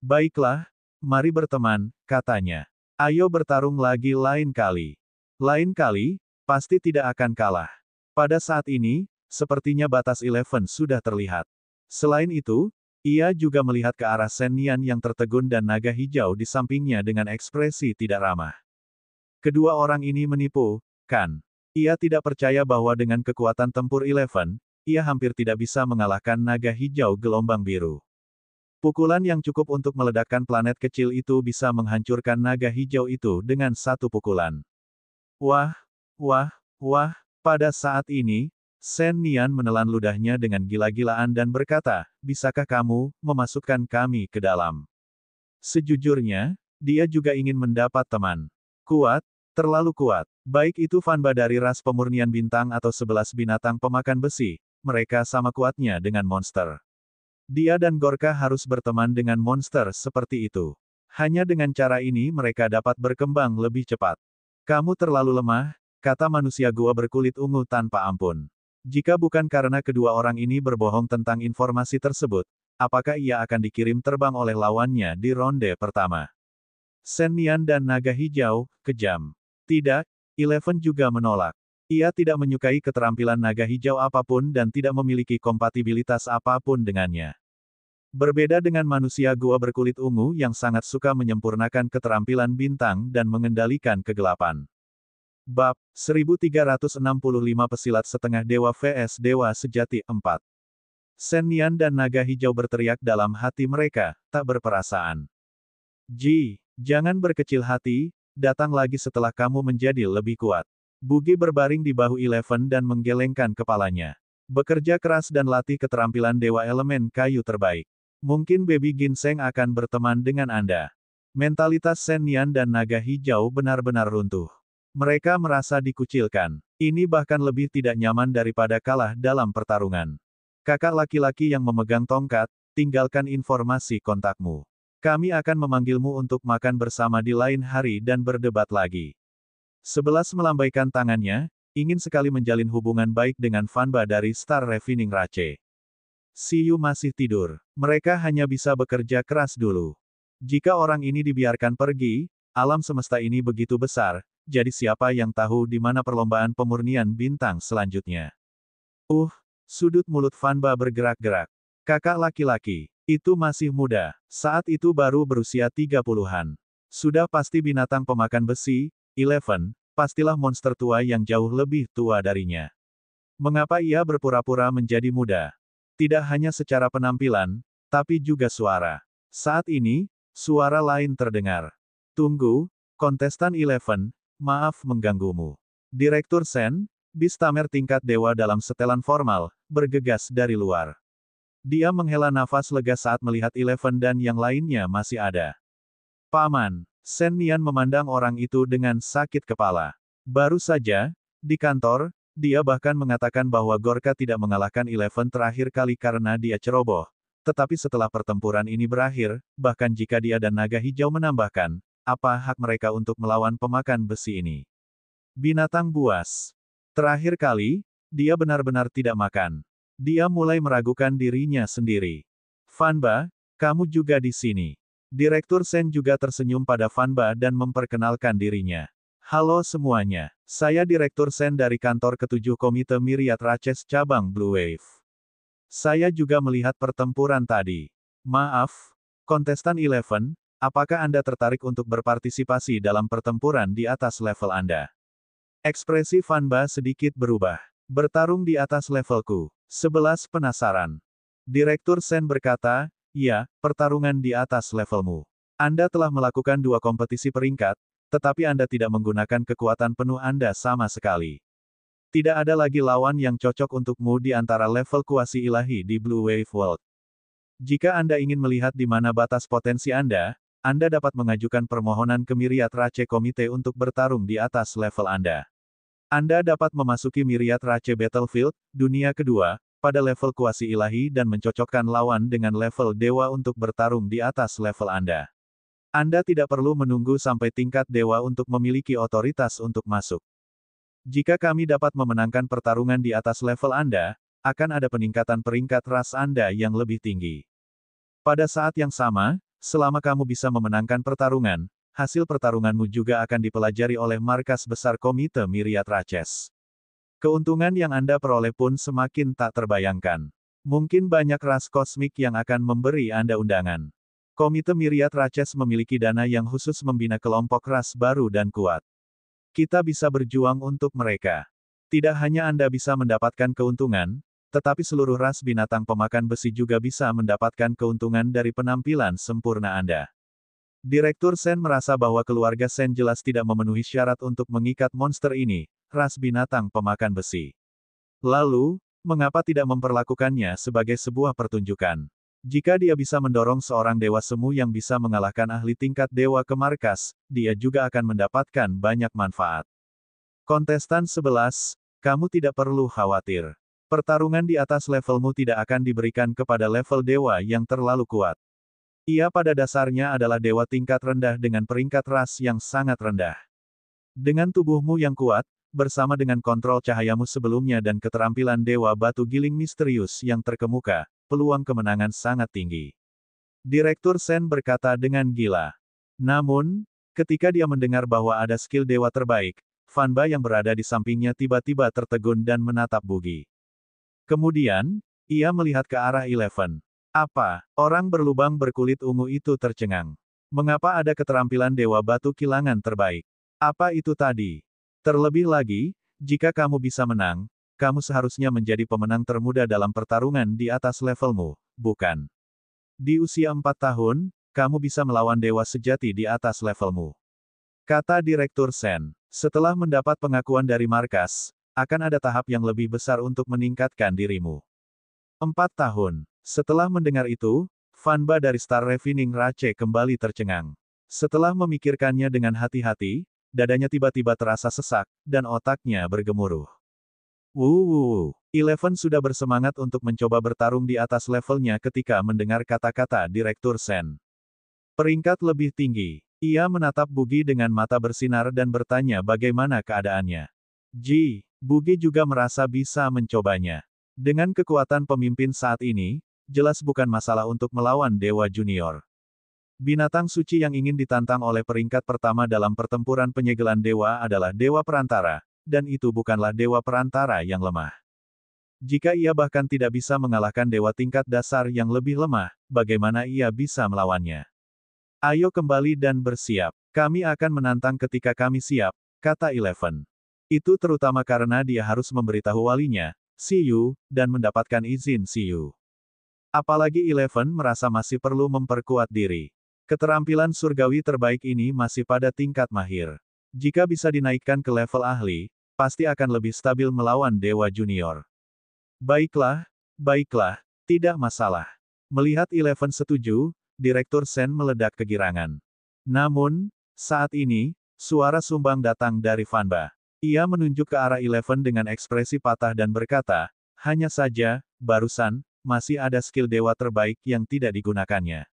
Baiklah, mari berteman, katanya. Ayo bertarung lagi lain kali. Lain kali, pasti tidak akan kalah. Pada saat ini, sepertinya batas Eleven sudah terlihat. Selain itu, ia juga melihat ke arah Shen Nian yang tertegun dan naga hijau di sampingnya dengan ekspresi tidak ramah. Kedua orang ini menipu, kan? Ia tidak percaya bahwa dengan kekuatan tempur Eleven, ia hampir tidak bisa mengalahkan naga hijau gelombang biru. Pukulan yang cukup untuk meledakkan planet kecil itu bisa menghancurkan naga hijau itu dengan satu pukulan. Wah, pada saat ini, Shen Nian menelan ludahnya dengan gila-gilaan dan berkata, bisakah kamu memasukkan kami ke dalam? Sejujurnya, dia juga ingin mendapat teman. Kuat, terlalu kuat. Baik itu Fanba dari ras pemurnian bintang atau 11 binatang pemakan besi, mereka sama kuatnya dengan monster. Dia dan Gorka harus berteman dengan monster seperti itu. Hanya dengan cara ini mereka dapat berkembang lebih cepat. Kamu terlalu lemah, kata manusia gua berkulit ungu tanpa ampun. Jika bukan karena kedua orang ini berbohong tentang informasi tersebut, apakah ia akan dikirim terbang oleh lawannya di ronde pertama? Shen Nian dan naga hijau, kejam. Tidak, Eleven juga menolak. Ia tidak menyukai keterampilan naga hijau apapun dan tidak memiliki kompatibilitas apapun dengannya. Berbeda dengan manusia gua berkulit ungu yang sangat suka menyempurnakan keterampilan bintang dan mengendalikan kegelapan. Bab 1365 Pesilat Setengah Dewa vs Dewa Sejati 4. Shen Nian dan naga hijau berteriak dalam hati mereka, tak berperasaan. Ji, jangan berkecil hati, datang lagi setelah kamu menjadi lebih kuat. Bugi berbaring di bahu Eleven dan menggelengkan kepalanya. Bekerja keras dan latih keterampilan Dewa Elemen Kayu terbaik. Mungkin Baby Ginseng akan berteman dengan Anda. Mentalitas Shen Nian dan naga hijau benar-benar runtuh. Mereka merasa dikucilkan. Ini bahkan lebih tidak nyaman daripada kalah dalam pertarungan. Kakak laki-laki yang memegang tongkat, tinggalkan informasi kontakmu. Kami akan memanggilmu untuk makan bersama di lain hari dan berdebat lagi. 11 melambaikan tangannya, ingin sekali menjalin hubungan baik dengan Fanba dari Star Refining Rache. Siyu masih tidur. Mereka hanya bisa bekerja keras dulu. Jika orang ini dibiarkan pergi, alam semesta ini begitu besar, jadi siapa yang tahu di mana perlombaan pemurnian bintang selanjutnya. Sudut mulut Fanba bergerak-gerak. Kakak laki-laki, itu masih muda. Saat itu baru berusia 30-an. Sudah pasti binatang pemakan besi, Eleven, pastilah monster tua yang jauh lebih tua darinya. Mengapa ia berpura-pura menjadi muda? Tidak hanya secara penampilan, tapi juga suara. Saat ini, suara lain terdengar. Tunggu, kontestan Eleven, maaf mengganggumu. Direktur Shen, bis tamer tingkat dewa dalam setelan formal, bergegas dari luar. Dia menghela nafas lega saat melihat Eleven dan yang lainnya masih ada. Paman, Shen Nian memandang orang itu dengan sakit kepala. Baru saja, di kantor, dia bahkan mengatakan bahwa Gorka tidak mengalahkan Eleven terakhir kali karena dia ceroboh. tetapi setelah pertempuran ini berakhir, bahkan jika dia dan naga hijau menambahkan, apa hak mereka untuk melawan pemakan besi ini? Binatang buas. Terakhir kali, dia benar-benar tidak makan. Dia mulai meragukan dirinya sendiri. Fanba, kamu juga di sini. Direktur Sen juga tersenyum pada Fanba dan memperkenalkan dirinya. Halo semuanya, saya Direktur Sen dari kantor ketujuh Komite Myriad Ratches cabang Blue Wave. Saya juga melihat pertempuran tadi. Maaf, kontestan 11, apakah Anda tertarik untuk berpartisipasi dalam pertempuran di atas level Anda? Ekspresi Fanba sedikit berubah. Bertarung di atas levelku. 11 penasaran. Direktur Sen berkata, ya, pertarungan di atas levelmu. Anda telah melakukan 2 kompetisi peringkat, tetapi Anda tidak menggunakan kekuatan penuh Anda sama sekali. Tidak ada lagi lawan yang cocok untukmu di antara level kuasi ilahi di Blue Wave World. Jika Anda ingin melihat di mana batas potensi Anda dapat mengajukan permohonan ke Myriad Ratche Komite untuk bertarung di atas level Anda. Anda dapat memasuki Myriad Ratche Battlefield, dunia kedua, pada level kuasi ilahi dan mencocokkan lawan dengan level dewa untuk bertarung di atas level Anda. Anda tidak perlu menunggu sampai tingkat dewa untuk memiliki otoritas untuk masuk. Jika kami dapat memenangkan pertarungan di atas level Anda, akan ada peningkatan peringkat ras Anda yang lebih tinggi. Pada saat yang sama, selama kamu bisa memenangkan pertarungan, hasil pertarunganmu juga akan dipelajari oleh markas besar Komite Myriad Ratches. Keuntungan yang Anda peroleh pun semakin tak terbayangkan. Mungkin banyak ras kosmik yang akan memberi Anda undangan. Komite Myriad Ratches memiliki dana yang khusus membina kelompok ras baru dan kuat. Kita bisa berjuang untuk mereka. Tidak hanya Anda bisa mendapatkan keuntungan, tetapi seluruh ras binatang pemakan besi juga bisa mendapatkan keuntungan dari penampilan sempurna Anda. Direktur Sen merasa bahwa keluarga Sen jelas tidak memenuhi syarat untuk mengikat monster ini, ras binatang pemakan besi. Lalu, mengapa tidak memperlakukannya sebagai sebuah pertunjukan? Jika dia bisa mendorong seorang dewa semu yang bisa mengalahkan ahli tingkat dewa ke markas, dia juga akan mendapatkan banyak manfaat. Kontestan 11, kamu tidak perlu khawatir. Pertarungan di atas levelmu tidak akan diberikan kepada level dewa yang terlalu kuat. Ia pada dasarnya adalah dewa tingkat rendah dengan peringkat ras yang sangat rendah. Dengan tubuhmu yang kuat, bersama dengan kontrol cahayamu sebelumnya dan keterampilan dewa batu giling misterius yang terkemuka, peluang kemenangan sangat tinggi. Direktur Sen berkata dengan gila. Namun, ketika dia mendengar bahwa ada skill dewa terbaik, Fanba yang berada di sampingnya tiba-tiba tertegun dan menatap Bugi. Kemudian, ia melihat ke arah 11. Apa? Orang berlubang berkulit ungu itu tercengang. Mengapa ada keterampilan dewa batu kilangan terbaik? Apa itu tadi? Terlebih lagi, jika kamu bisa menang, kamu seharusnya menjadi pemenang termuda dalam pertarungan di atas levelmu, bukan? Di usia 4 tahun, kamu bisa melawan dewa sejati di atas levelmu. Kata Direktur Sen. Setelah mendapat pengakuan dari markas, akan ada tahap yang lebih besar untuk meningkatkan dirimu. 4 tahun. Setelah mendengar itu, Fanba dari Star Refining Ratche kembali tercengang. Setelah memikirkannya dengan hati-hati, dadanya tiba-tiba terasa sesak, dan otaknya bergemuruh. 11 sudah bersemangat untuk mencoba bertarung di atas levelnya ketika mendengar kata-kata Direktur Sen. Peringkat lebih tinggi. Ia menatap Bugi dengan mata bersinar dan bertanya bagaimana keadaannya. Bugi juga merasa bisa mencobanya. Dengan kekuatan pemimpin saat ini, jelas bukan masalah untuk melawan Dewa Junior. Binatang suci yang ingin ditantang oleh peringkat pertama dalam pertempuran penyegelan dewa adalah Dewa Perantara, dan itu bukanlah Dewa Perantara yang lemah. Jika ia bahkan tidak bisa mengalahkan dewa tingkat dasar yang lebih lemah, bagaimana ia bisa melawannya? Ayo kembali dan bersiap. Kami akan menantang ketika kami siap, kata 11. Itu terutama karena dia harus memberitahu walinya, Siyu, dan mendapatkan izin Siyu. Apalagi 11 merasa masih perlu memperkuat diri. Keterampilan surgawi terbaik ini masih pada tingkat mahir. Jika bisa dinaikkan ke level ahli, pasti akan lebih stabil melawan Dewa Junior. Baiklah, tidak masalah. Melihat 11 setuju, Direktur Sen meledak kegirangan. Namun, saat ini, suara sumbang datang dari Fanba. Ia menunjuk ke arah 11 dengan ekspresi patah dan berkata, hanya saja, barusan, masih ada skill dewa terbaik yang tidak digunakannya.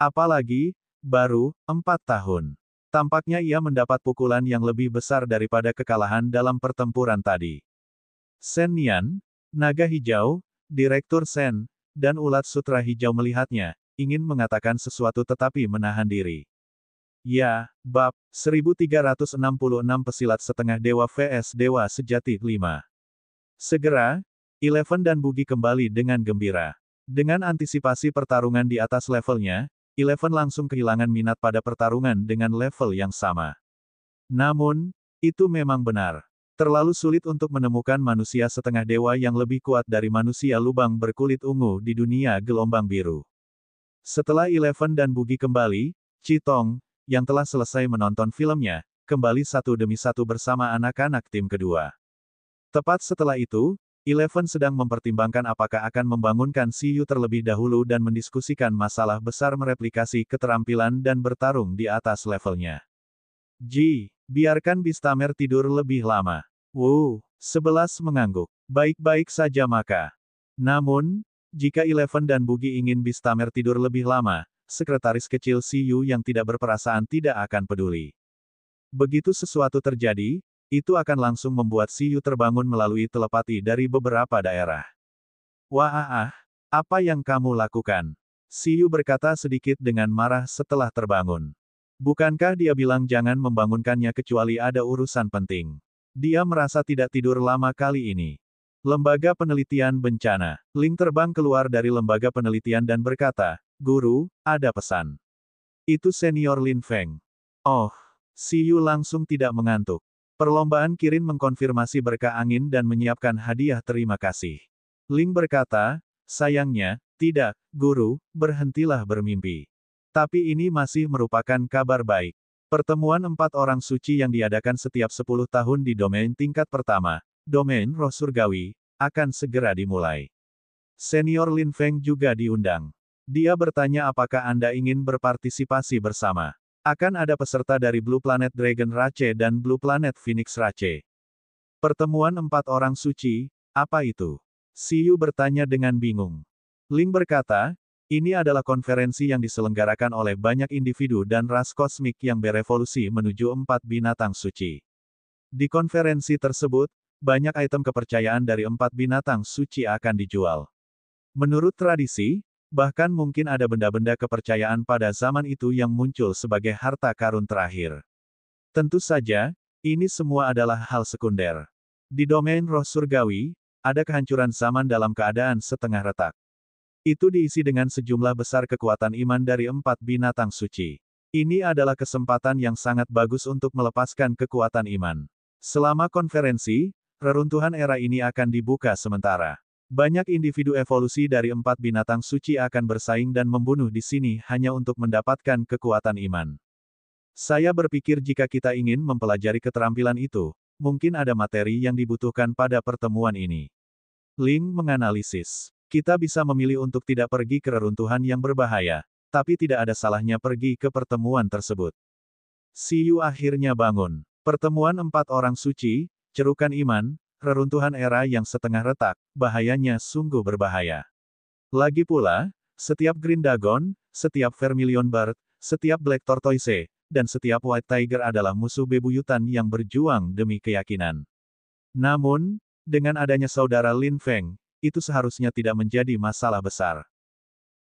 Apalagi, baru 4 tahun. Tampaknya ia mendapat pukulan yang lebih besar daripada kekalahan dalam pertempuran tadi. Sen Nian, naga hijau, Direktur Sen, dan ulat sutra hijau melihatnya, ingin mengatakan sesuatu tetapi menahan diri. Ya, bab 1366 pesilat setengah dewa vs dewa sejati 5. Segera, Eleven dan Bugi kembali dengan gembira. Dengan antisipasi pertarungan di atas levelnya, Eleven langsung kehilangan minat pada pertarungan dengan level yang sama. Namun, itu memang benar. Terlalu sulit untuk menemukan manusia setengah dewa yang lebih kuat dari manusia lubang berkulit ungu di dunia gelombang biru. Setelah Eleven dan Bugi kembali, Chitong, yang telah selesai menonton filmnya, kembali satu demi satu bersama anak-anak tim kedua. Tepat setelah itu, Eleven sedang mempertimbangkan apakah akan membangunkan Siyu terlebih dahulu dan mendiskusikan masalah besar mereplikasi keterampilan dan bertarung di atas levelnya. Biarkan Bistamer tidur lebih lama. 11 mengangguk. Baik-baik saja maka. Namun, jika Eleven dan Bugi ingin Bistamer tidur lebih lama, sekretaris kecil Siyu yang tidak berperasaan tidak akan peduli. Begitu sesuatu terjadi, itu akan langsung membuat Siyu terbangun melalui telepati dari beberapa daerah. Wah, apa yang kamu lakukan? Siyu berkata sedikit dengan marah setelah terbangun. Bukankah dia bilang jangan membangunkannya kecuali ada urusan penting? Dia merasa tidak tidur lama kali ini. Lembaga Penelitian Bencana. Ling terbang keluar dari lembaga penelitian dan berkata, Guru, ada pesan. Itu Senior Lin Feng. Oh, Siyu langsung tidak mengantuk. Perlombaan Kirin mengkonfirmasi berkah angin dan menyiapkan hadiah terima kasih. Ling berkata, sayangnya, tidak, Guru, berhentilah bermimpi. Tapi ini masih merupakan kabar baik. Pertemuan 4 orang suci yang diadakan setiap 10 tahun di domain tingkat pertama, domain roh surgawi, akan segera dimulai. Senior Lin Feng juga diundang. Dia bertanya apakah Anda ingin berpartisipasi bersama. Akan ada peserta dari Blue Planet Dragon Rache dan Blue Planet Phoenix Rache. Pertemuan 4 orang suci, apa itu? Siyu bertanya dengan bingung. Ling berkata, ini adalah konferensi yang diselenggarakan oleh banyak individu dan ras kosmik yang berevolusi menuju 4 binatang suci. Di konferensi tersebut, banyak item kepercayaan dari 4 binatang suci akan dijual. Menurut tradisi, bahkan mungkin ada benda-benda kepercayaan pada zaman itu yang muncul sebagai harta karun terakhir. Tentu saja, ini semua adalah hal sekunder. Di domain roh surgawi, ada kehancuran zaman dalam keadaan setengah retak. Itu diisi dengan sejumlah besar kekuatan iman dari 4 binatang suci. Ini adalah kesempatan yang sangat bagus untuk melepaskan kekuatan iman. Selama konferensi, reruntuhan era ini akan dibuka sementara. Banyak individu evolusi dari 4 binatang suci akan bersaing dan membunuh di sini hanya untuk mendapatkan kekuatan iman. Saya berpikir jika kita ingin mempelajari keterampilan itu, mungkin ada materi yang dibutuhkan pada pertemuan ini. Ling menganalisis. Kita bisa memilih untuk tidak pergi ke reruntuhan yang berbahaya, tapi tidak ada salahnya pergi ke pertemuan tersebut. Siyu akhirnya bangun. Pertemuan 4 orang suci, cerukan iman, reruntuhan era yang setengah retak, bahayanya sungguh berbahaya. Lagi pula, setiap Green Dragon, setiap Vermilion Bird, setiap Black Tortoise, dan setiap White Tiger adalah musuh bebuyutan yang berjuang demi keyakinan. Namun, dengan adanya saudara Lin Feng, itu seharusnya tidak menjadi masalah besar.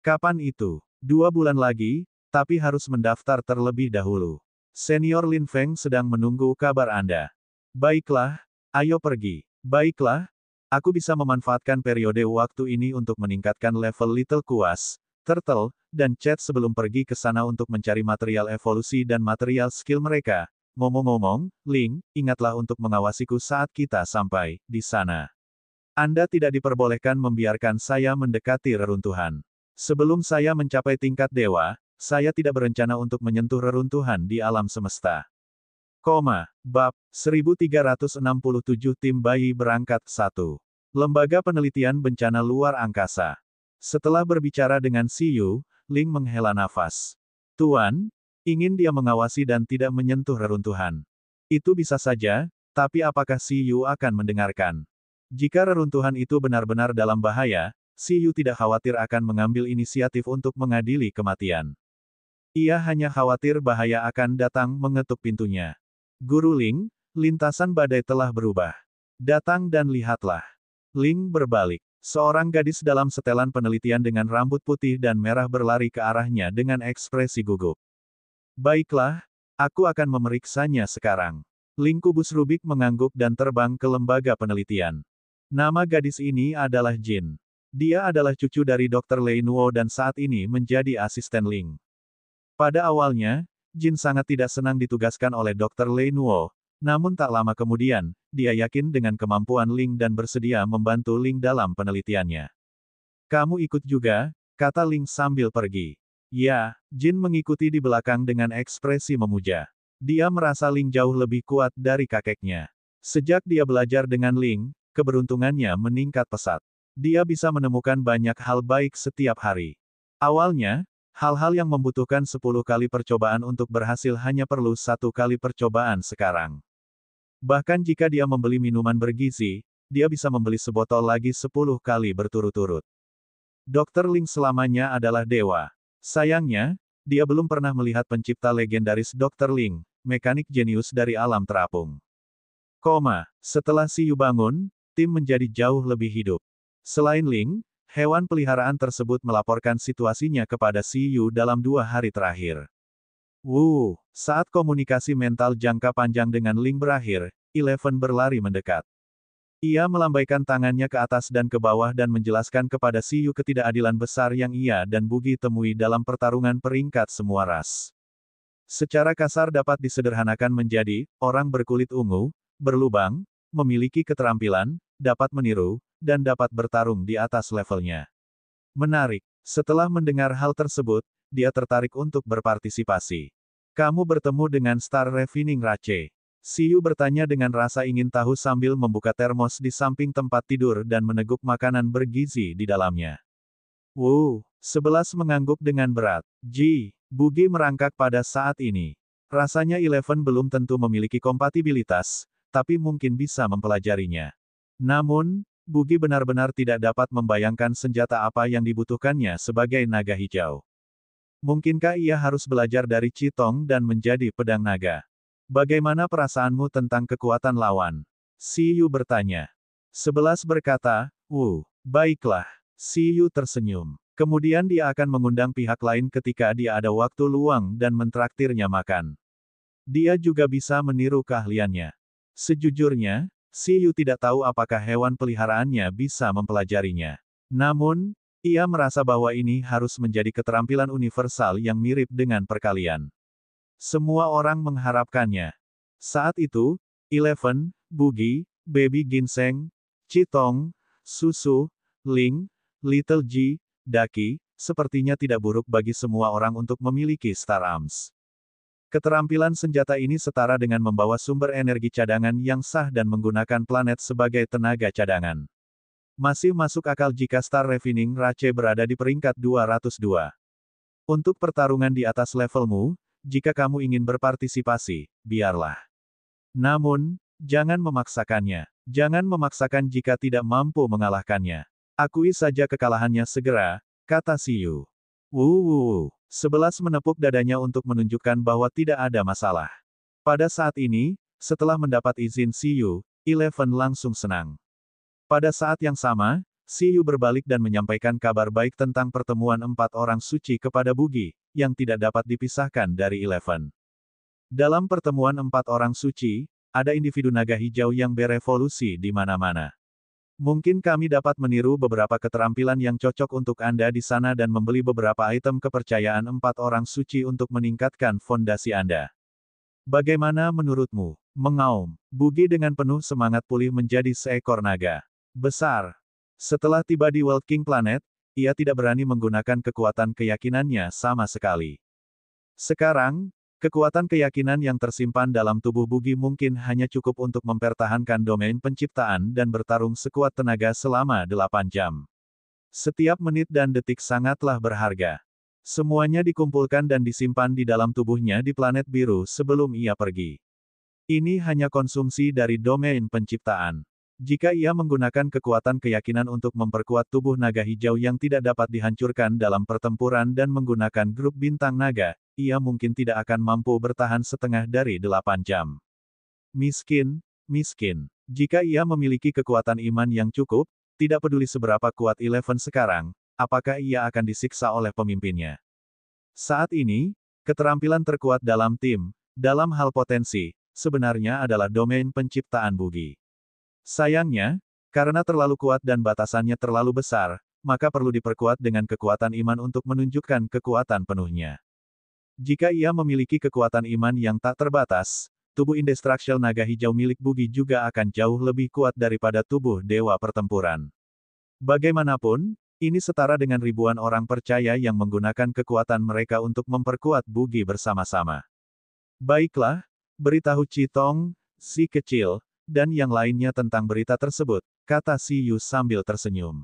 Kapan itu? 2 bulan lagi, tapi harus mendaftar terlebih dahulu. Senior Lin Feng sedang menunggu kabar Anda. Baiklah, ayo pergi. Baiklah, aku bisa memanfaatkan periode waktu ini untuk meningkatkan level Little Kuas, Turtle, dan Chat sebelum pergi ke sana untuk mencari material evolusi dan material skill mereka. Ngomong-ngomong, Ling, ingatlah untuk mengawasiku saat kita sampai di sana. Anda tidak diperbolehkan membiarkan saya mendekati reruntuhan. Sebelum saya mencapai tingkat dewa, saya tidak berencana untuk menyentuh reruntuhan di alam semesta. Bab 1367 Tim Bayi Berangkat 1. Lembaga Penelitian Bencana Luar Angkasa. Setelah berbicara dengan Siyu, Ling menghela nafas. Tuan, ingin dia mengawasi dan tidak menyentuh reruntuhan. Itu bisa saja, tapi apakah Siyu akan mendengarkan? Jika reruntuhan itu benar-benar dalam bahaya, Si Yu tidak khawatir akan mengambil inisiatif untuk mengadili kematian. Ia hanya khawatir bahaya akan datang mengetuk pintunya. Guru Ling, lintasan badai telah berubah. Datang dan lihatlah. Ling berbalik. Seorang gadis dalam setelan penelitian dengan rambut putih dan merah berlari ke arahnya dengan ekspresi gugup. Baiklah, aku akan memeriksanya sekarang. Ling kubus Rubik mengangguk dan terbang ke lembaga penelitian. Nama gadis ini adalah Jin. Dia adalah cucu dari Dr. Lei Nuo dan saat ini menjadi asisten Ling. Pada awalnya, Jin sangat tidak senang ditugaskan oleh Dr. Lei Nuo, namun tak lama kemudian, dia yakin dengan kemampuan Ling dan bersedia membantu Ling dalam penelitiannya. Kamu ikut juga, kata Ling sambil pergi. Ya, Jin mengikuti di belakang dengan ekspresi memuja. Dia merasa Ling jauh lebih kuat dari kakeknya. Sejak dia belajar dengan Ling, keberuntungannya meningkat pesat. Dia bisa menemukan banyak hal baik setiap hari. Awalnya, hal-hal yang membutuhkan 10 kali percobaan untuk berhasil hanya perlu 1 kali percobaan sekarang. Bahkan jika dia membeli minuman bergizi, dia bisa membeli sebotol lagi 10 kali berturut-turut. Dr. Ling selamanya adalah dewa. Sayangnya, dia belum pernah melihat pencipta legendaris Dr. Ling, mekanik jenius dari alam terapung. Setelah Si Yu bangun, tim menjadi jauh lebih hidup. Selain Ling, hewan peliharaan tersebut melaporkan situasinya kepada Si Yu dalam 2 hari terakhir. Saat komunikasi mental jangka panjang dengan Ling berakhir, Eleven berlari mendekat. Ia melambaikan tangannya ke atas dan ke bawah dan menjelaskan kepada Si Yu ketidakadilan besar yang ia dan Bugi temui dalam pertarungan peringkat semua ras. Secara kasar dapat disederhanakan menjadi, orang berkulit ungu, berlubang, memiliki keterampilan, dapat meniru, dan dapat bertarung di atas levelnya. Menarik. Setelah mendengar hal tersebut, dia tertarik untuk berpartisipasi. Kamu bertemu dengan Star Refining Rache. Si Yu bertanya dengan rasa ingin tahu sambil membuka termos di samping tempat tidur dan meneguk makanan bergizi di dalamnya. 11 mengangguk dengan berat. Bugi merangkak pada saat ini. Rasanya Eleven belum tentu memiliki kompatibilitas, tapi mungkin bisa mempelajarinya. Namun, Bugi benar-benar tidak dapat membayangkan senjata apa yang dibutuhkannya sebagai naga hijau. Mungkinkah ia harus belajar dari Citong dan menjadi pedang naga? Bagaimana perasaanmu tentang kekuatan lawan? Si Yu bertanya. 11 berkata, baiklah. Si Yu tersenyum. Kemudian dia akan mengundang pihak lain ketika dia ada waktu luang dan mentraktirnya makan. Dia juga bisa meniru keahliannya. Sejujurnya, Si Yu tidak tahu apakah hewan peliharaannya bisa mempelajarinya. Namun, ia merasa bahwa ini harus menjadi keterampilan universal yang mirip dengan perkalian. Semua orang mengharapkannya. Saat itu, Eleven, Bugi, Baby Ginseng, Citong, Susu, Ling, Little Ji, Daki, sepertinya tidak buruk bagi semua orang untuk memiliki Star Arms. Keterampilan senjata ini setara dengan membawa sumber energi cadangan yang sah dan menggunakan planet sebagai tenaga cadangan. Masih masuk akal jika Star Refining Rache berada di peringkat 202. Untuk pertarungan di atas levelmu, jika kamu ingin berpartisipasi, biarlah. Namun, jangan memaksakannya. Jangan memaksakan jika tidak mampu mengalahkannya. Akui saja kekalahannya segera, kata Si Yu. 11 menepuk dadanya untuk menunjukkan bahwa tidak ada masalah. Pada saat ini, setelah mendapat izin Si Yu, Eleven langsung senang. Pada saat yang sama, Si Yu berbalik dan menyampaikan kabar baik tentang pertemuan 4 orang suci kepada Bugi, yang tidak dapat dipisahkan dari Eleven. Dalam pertemuan 4 orang suci, ada individu naga hijau yang berevolusi di mana-mana. Mungkin kami dapat meniru beberapa keterampilan yang cocok untuk Anda di sana dan membeli beberapa item kepercayaan 4 orang suci untuk meningkatkan fondasi Anda. Bagaimana menurutmu? Mengaum. Bugi dengan penuh semangat pulih menjadi seekor naga besar. Setelah tiba di World King Planet, ia tidak berani menggunakan kekuatan keyakinannya sama sekali. Sekarang, kekuatan keyakinan yang tersimpan dalam tubuh Bugi mungkin hanya cukup untuk mempertahankan domain penciptaan dan bertarung sekuat tenaga selama 8 jam. Setiap menit dan detik sangatlah berharga. Semuanya dikumpulkan dan disimpan di dalam tubuhnya di planet biru sebelum ia pergi. Ini hanya konsumsi dari domain penciptaan. Jika ia menggunakan kekuatan keyakinan untuk memperkuat tubuh naga hijau yang tidak dapat dihancurkan dalam pertempuran dan menggunakan grup bintang naga, ia mungkin tidak akan mampu bertahan setengah dari 8 jam. Miskin, miskin. Jika ia memiliki kekuatan iman yang cukup, tidak peduli seberapa kuat Eleven sekarang, apakah ia akan disiksa oleh pemimpinnya. Saat ini, keterampilan terkuat dalam tim, dalam hal potensi, sebenarnya adalah domain penciptaan Bugi. Sayangnya, karena terlalu kuat dan batasannya terlalu besar, maka perlu diperkuat dengan kekuatan iman untuk menunjukkan kekuatan penuhnya. Jika ia memiliki kekuatan iman yang tak terbatas, tubuh indestructible naga hijau milik Bugi juga akan jauh lebih kuat daripada tubuh dewa pertempuran. Bagaimanapun, ini setara dengan ribuan orang percaya yang menggunakan kekuatan mereka untuk memperkuat Bugi bersama-sama. Baiklah, beritahu Citong, si kecil, dan yang lainnya tentang berita tersebut, kata Si Yu sambil tersenyum.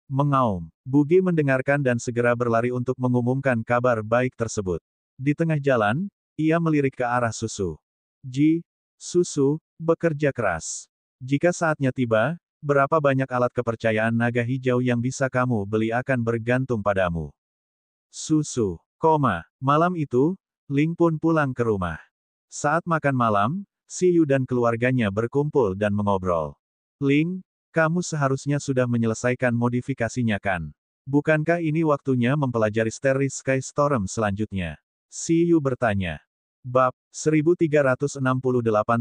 Mengaum, Bugi mendengarkan dan segera berlari untuk mengumumkan kabar baik tersebut. Di tengah jalan, ia melirik ke arah Susu. Ji, Susu, bekerja keras. Jika saatnya tiba, berapa banyak alat kepercayaan naga hijau yang bisa kamu beli akan bergantung padamu. Susu, malam itu, Ling pun pulang ke rumah. Saat makan malam, Si Yu dan keluarganya berkumpul dan mengobrol. Ling, kamu seharusnya sudah menyelesaikan modifikasinya kan? Bukankah ini waktunya mempelajari Starry Sky Storm selanjutnya? Si Yu bertanya. Bab 1368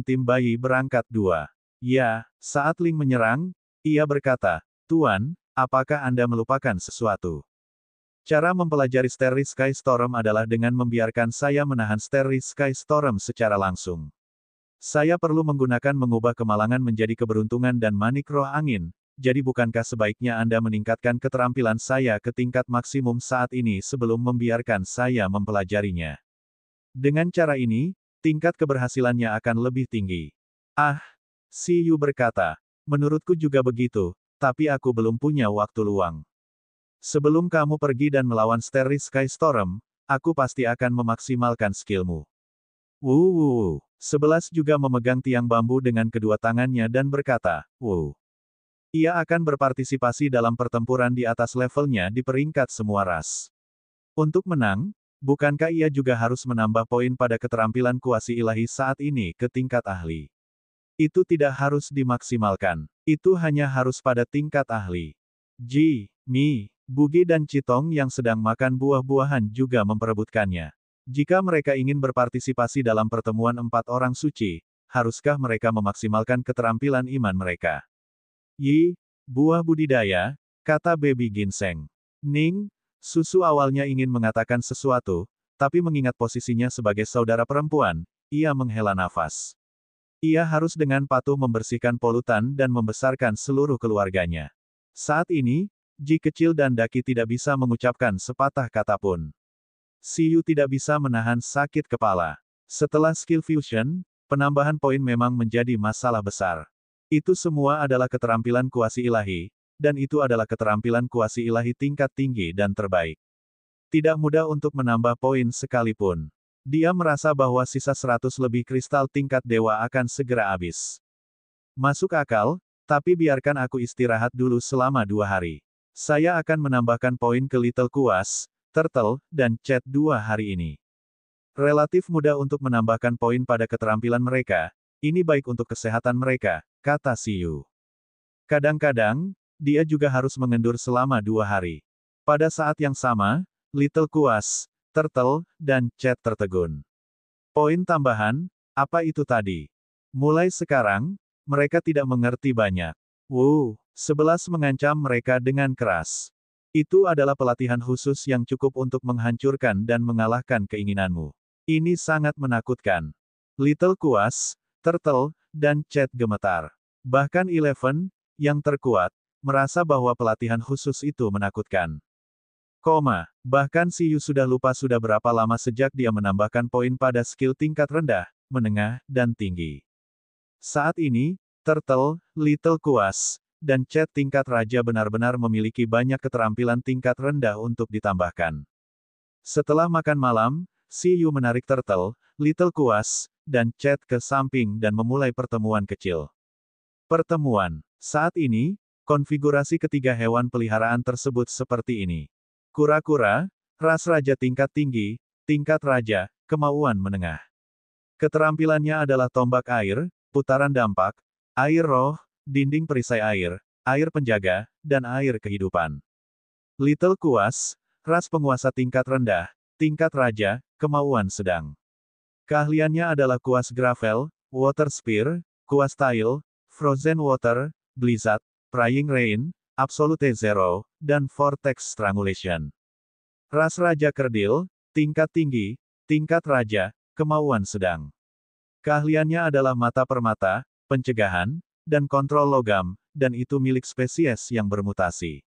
tim bayi berangkat 2. Ya, saat Ling menyerang, ia berkata, Tuan, apakah Anda melupakan sesuatu? Cara mempelajari Starry Sky Storm adalah dengan membiarkan saya menahan Starry Sky Storm secara langsung. Saya perlu mengubah kemalangan menjadi keberuntungan dan manik roh angin, jadi bukankah sebaiknya Anda meningkatkan keterampilan saya ke tingkat maksimum saat ini sebelum membiarkan saya mempelajarinya? Dengan cara ini, tingkat keberhasilannya akan lebih tinggi. Ah, Si Yu berkata, menurutku juga begitu, tapi aku belum punya waktu luang. Sebelum kamu pergi dan melawan Starry Sky Storm, aku pasti akan memaksimalkan skillmu. 11 juga memegang tiang bambu dengan kedua tangannya dan berkata, Ia akan berpartisipasi dalam pertempuran di atas levelnya di peringkat semua ras. Untuk menang, bukankah ia juga harus menambah poin pada keterampilan kuasi ilahi saat ini ke tingkat ahli? Itu tidak harus dimaksimalkan. Itu hanya harus pada tingkat ahli. Ji, Mi, Bugi dan Citong yang sedang makan buah-buahan juga memperebutkannya. Jika mereka ingin berpartisipasi dalam pertemuan 4 orang suci, haruskah mereka memaksimalkan keterampilan iman mereka? Yi, buah budidaya, kata Baby Ginseng. Ning, Susu awalnya ingin mengatakan sesuatu, tapi mengingat posisinya sebagai saudara perempuan, ia menghela nafas. Ia harus dengan patuh membersihkan polutan dan membesarkan seluruh keluarganya. Saat ini, Ji kecil dan Daki tidak bisa mengucapkan sepatah kata pun. Si Yu tidak bisa menahan sakit kepala. Setelah skill fusion, penambahan poin memang menjadi masalah besar. Itu semua adalah keterampilan kuasi ilahi, dan itu adalah keterampilan kuasi ilahi tingkat tinggi dan terbaik. Tidak mudah untuk menambah poin sekalipun. Dia merasa bahwa sisa 100 lebih kristal tingkat dewa akan segera habis. Masuk akal, tapi biarkan aku istirahat dulu selama 2 hari. Saya akan menambahkan poin ke Little Kuas, Turtle, dan Chat 2 hari ini. Relatif mudah untuk menambahkan poin pada keterampilan mereka, ini baik untuk kesehatan mereka, kata Si Yu. Kadang-kadang, dia juga harus mengendur selama 2 hari. Pada saat yang sama, Little Kuas, Turtle, dan Chat tertegun. Poin tambahan, apa itu tadi? Mulai sekarang, mereka tidak mengerti banyak. 11 mengancam mereka dengan keras. Itu adalah pelatihan khusus yang cukup untuk menghancurkan dan mengalahkan keinginanmu. Ini sangat menakutkan. Little Kuas, Turtle, dan Chat gemetar. Bahkan Eleven, yang terkuat, merasa bahwa pelatihan khusus itu menakutkan. Bahkan Si Yu sudah lupa sudah berapa lama sejak dia menambahkan poin pada skill tingkat rendah, menengah, dan tinggi. Saat ini, Turtle, Little Kuas, dan Chat tingkat raja benar-benar memiliki banyak keterampilan tingkat rendah untuk ditambahkan. Setelah makan malam, Si Yu menarik Turtle, Little Kuas, dan Chat ke samping dan memulai pertemuan kecil. Pertemuan. Saat ini, konfigurasi ketiga hewan peliharaan tersebut seperti ini. Kura-kura, ras raja tingkat tinggi, tingkat raja, kemauan menengah. Keterampilannya adalah tombak air, putaran dampak, air roh, dinding perisai air penjaga, dan air kehidupan. Little Kuas, ras penguasa tingkat rendah, tingkat raja, kemauan sedang. Keahliannya adalah kuas gravel, water spear, kuas tile, frozen water, blizzard, prying rain, absolute zero, dan vortex strangulation. Ras raja kerdil, tingkat tinggi, tingkat raja, kemauan sedang. Keahliannya adalah mata permata, pencegahan, dan kontrol logam, dan itu milik spesies yang bermutasi.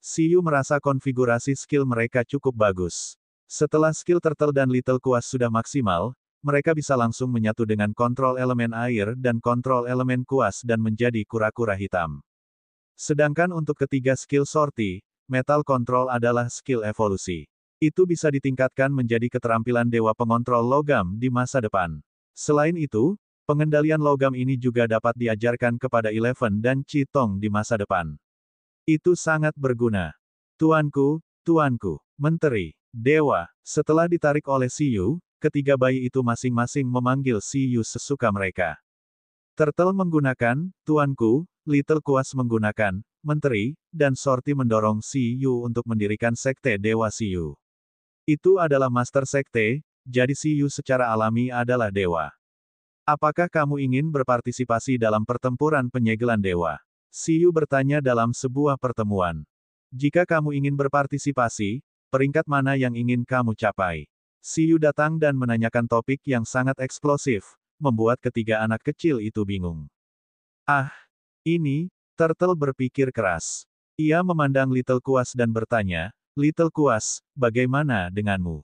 Siyu merasa konfigurasi skill mereka cukup bagus. Setelah skill Turtle dan Little Kuas sudah maksimal, mereka bisa langsung menyatu dengan kontrol elemen air dan kontrol elemen kuas dan menjadi kura-kura hitam. Sedangkan untuk ketiga skill Sorti, Metal Control adalah skill evolusi. Itu bisa ditingkatkan menjadi keterampilan dewa pengontrol logam di masa depan. Selain itu, pengendalian logam ini juga dapat diajarkan kepada Eleven dan Chitong di masa depan. Itu sangat berguna. Tuanku, Menteri, Dewa. Setelah ditarik oleh Siyu, ketiga bayi itu masing-masing memanggil Siyu sesuka mereka. Turtle menggunakan, Tuanku, Little Kuas menggunakan, Menteri, dan Sorti mendorong Siyu untuk mendirikan Sekte Dewa Siyu. Itu adalah Master Sekte, jadi Siyu secara alami adalah dewa. Apakah kamu ingin berpartisipasi dalam pertempuran penyegelan dewa? Siyu bertanya dalam sebuah pertemuan. Jika kamu ingin berpartisipasi, peringkat mana yang ingin kamu capai? Siyu datang dan menanyakan topik yang sangat eksplosif, membuat ketiga anak kecil itu bingung. Ah, ini, Turtle berpikir keras. Ia memandang Little Kuas dan bertanya, Little Kuas, bagaimana denganmu?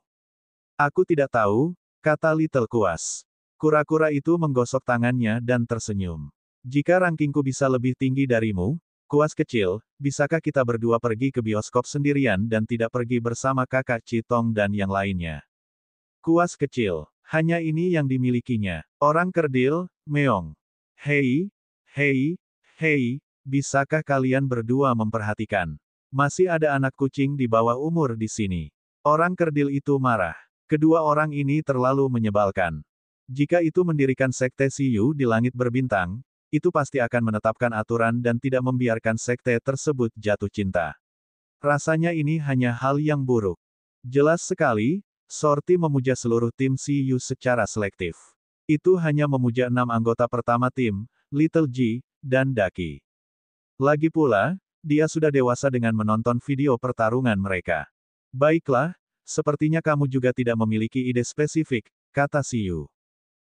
Aku tidak tahu, kata Little Kuas. Kura-kura itu menggosok tangannya dan tersenyum. Jika rankingku bisa lebih tinggi darimu, Kuas kecil, bisakah kita berdua pergi ke bioskop sendirian dan tidak pergi bersama kakak Chitong dan yang lainnya? Kuas kecil, hanya ini yang dimilikinya. Orang kerdil, meong. Hei, bisakah kalian berdua memperhatikan? Masih ada anak kucing di bawah umur di sini. Orang kerdil itu marah. Kedua orang ini terlalu menyebalkan. Jika itu mendirikan sekte Siyu di langit berbintang, itu pasti akan menetapkan aturan dan tidak membiarkan sekte tersebut jatuh cinta. Rasanya ini hanya hal yang buruk. Jelas sekali, Sorti memuja seluruh tim Siyu secara selektif. Itu hanya memuja 6 anggota pertama tim, Little G, dan Daki. Lagi pula, dia sudah dewasa dengan menonton video pertarungan mereka. Baiklah, sepertinya kamu juga tidak memiliki ide spesifik, kata Siyu.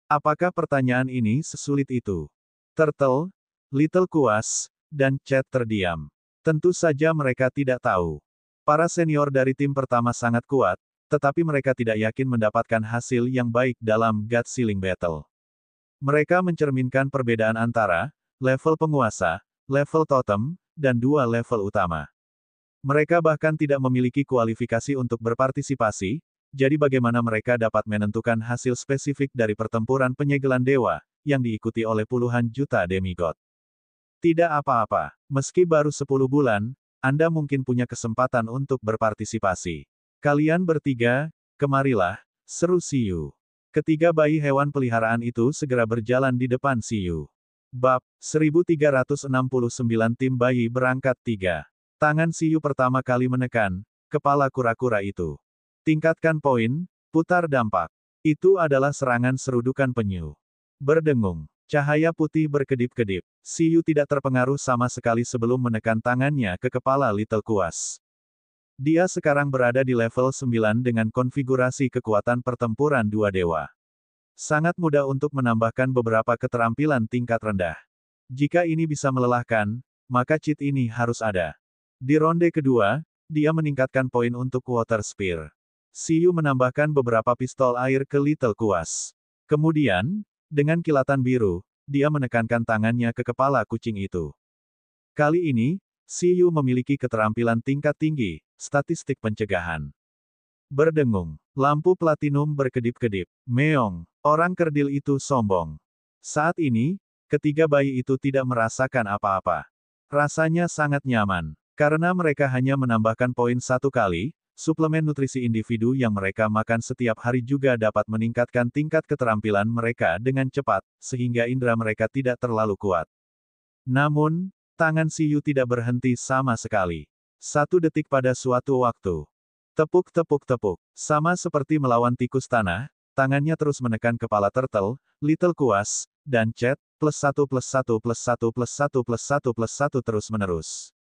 Apakah pertanyaan ini sesulit itu? Turtle, Little Kuas, dan Chat terdiam. Tentu saja mereka tidak tahu. Para senior dari tim pertama sangat kuat, tetapi mereka tidak yakin mendapatkan hasil yang baik dalam gut ceiling battle. Mereka mencerminkan perbedaan antara level penguasa, level totem, dan 2 level utama. Mereka bahkan tidak memiliki kualifikasi untuk berpartisipasi, jadi bagaimana mereka dapat menentukan hasil spesifik dari pertempuran penyegelan dewa, yang diikuti oleh puluhan juta demigod. Tidak apa-apa, meski baru 10 bulan, Anda mungkin punya kesempatan untuk berpartisipasi. Kalian bertiga, kemarilah, seru Siyu. Ketiga bayi hewan peliharaan itu segera berjalan di depan Siyu. Bab 1369 tim bayi berangkat 3. Tangan Siyu pertama kali menekan kepala kura-kura itu. Tingkatkan poin, putar dampak. Itu adalah serangan serudukan penyu. Berdengung, cahaya putih berkedip-kedip. Siyu tidak terpengaruh sama sekali sebelum menekan tangannya ke kepala Little Kuas. Dia sekarang berada di level 9 dengan konfigurasi kekuatan pertempuran dua dewa. Sangat mudah untuk menambahkan beberapa keterampilan tingkat rendah. Jika ini bisa melelahkan, maka cheat ini harus ada. Di ronde kedua, dia meningkatkan poin untuk Water Spear. Siyu menambahkan beberapa pistol air ke Little Kuas. Kemudian, dengan kilatan biru, dia menekankan tangannya ke kepala kucing itu. Kali ini, Siyu memiliki keterampilan tingkat tinggi, statistik pencegahan. Berdengung, lampu platinum berkedip-kedip. Meong, orang kerdil itu sombong. Saat ini, Ketiga bayi itu tidak merasakan apa-apa. Rasanya sangat nyaman. Karena mereka hanya menambahkan poin satu kali, suplemen nutrisi individu yang mereka makan setiap hari juga dapat meningkatkan tingkat keterampilan mereka dengan cepat, sehingga indera mereka tidak terlalu kuat. Namun, tangan Siyu tidak berhenti sama sekali. 1 detik pada suatu waktu. Tepuk tepuk tepuk. Sama seperti melawan tikus tanah, tangannya terus menekan kepala turtle, Little Kuas, dan Chat, +1 +1 +1 +1 +1 +1 terus-menerus.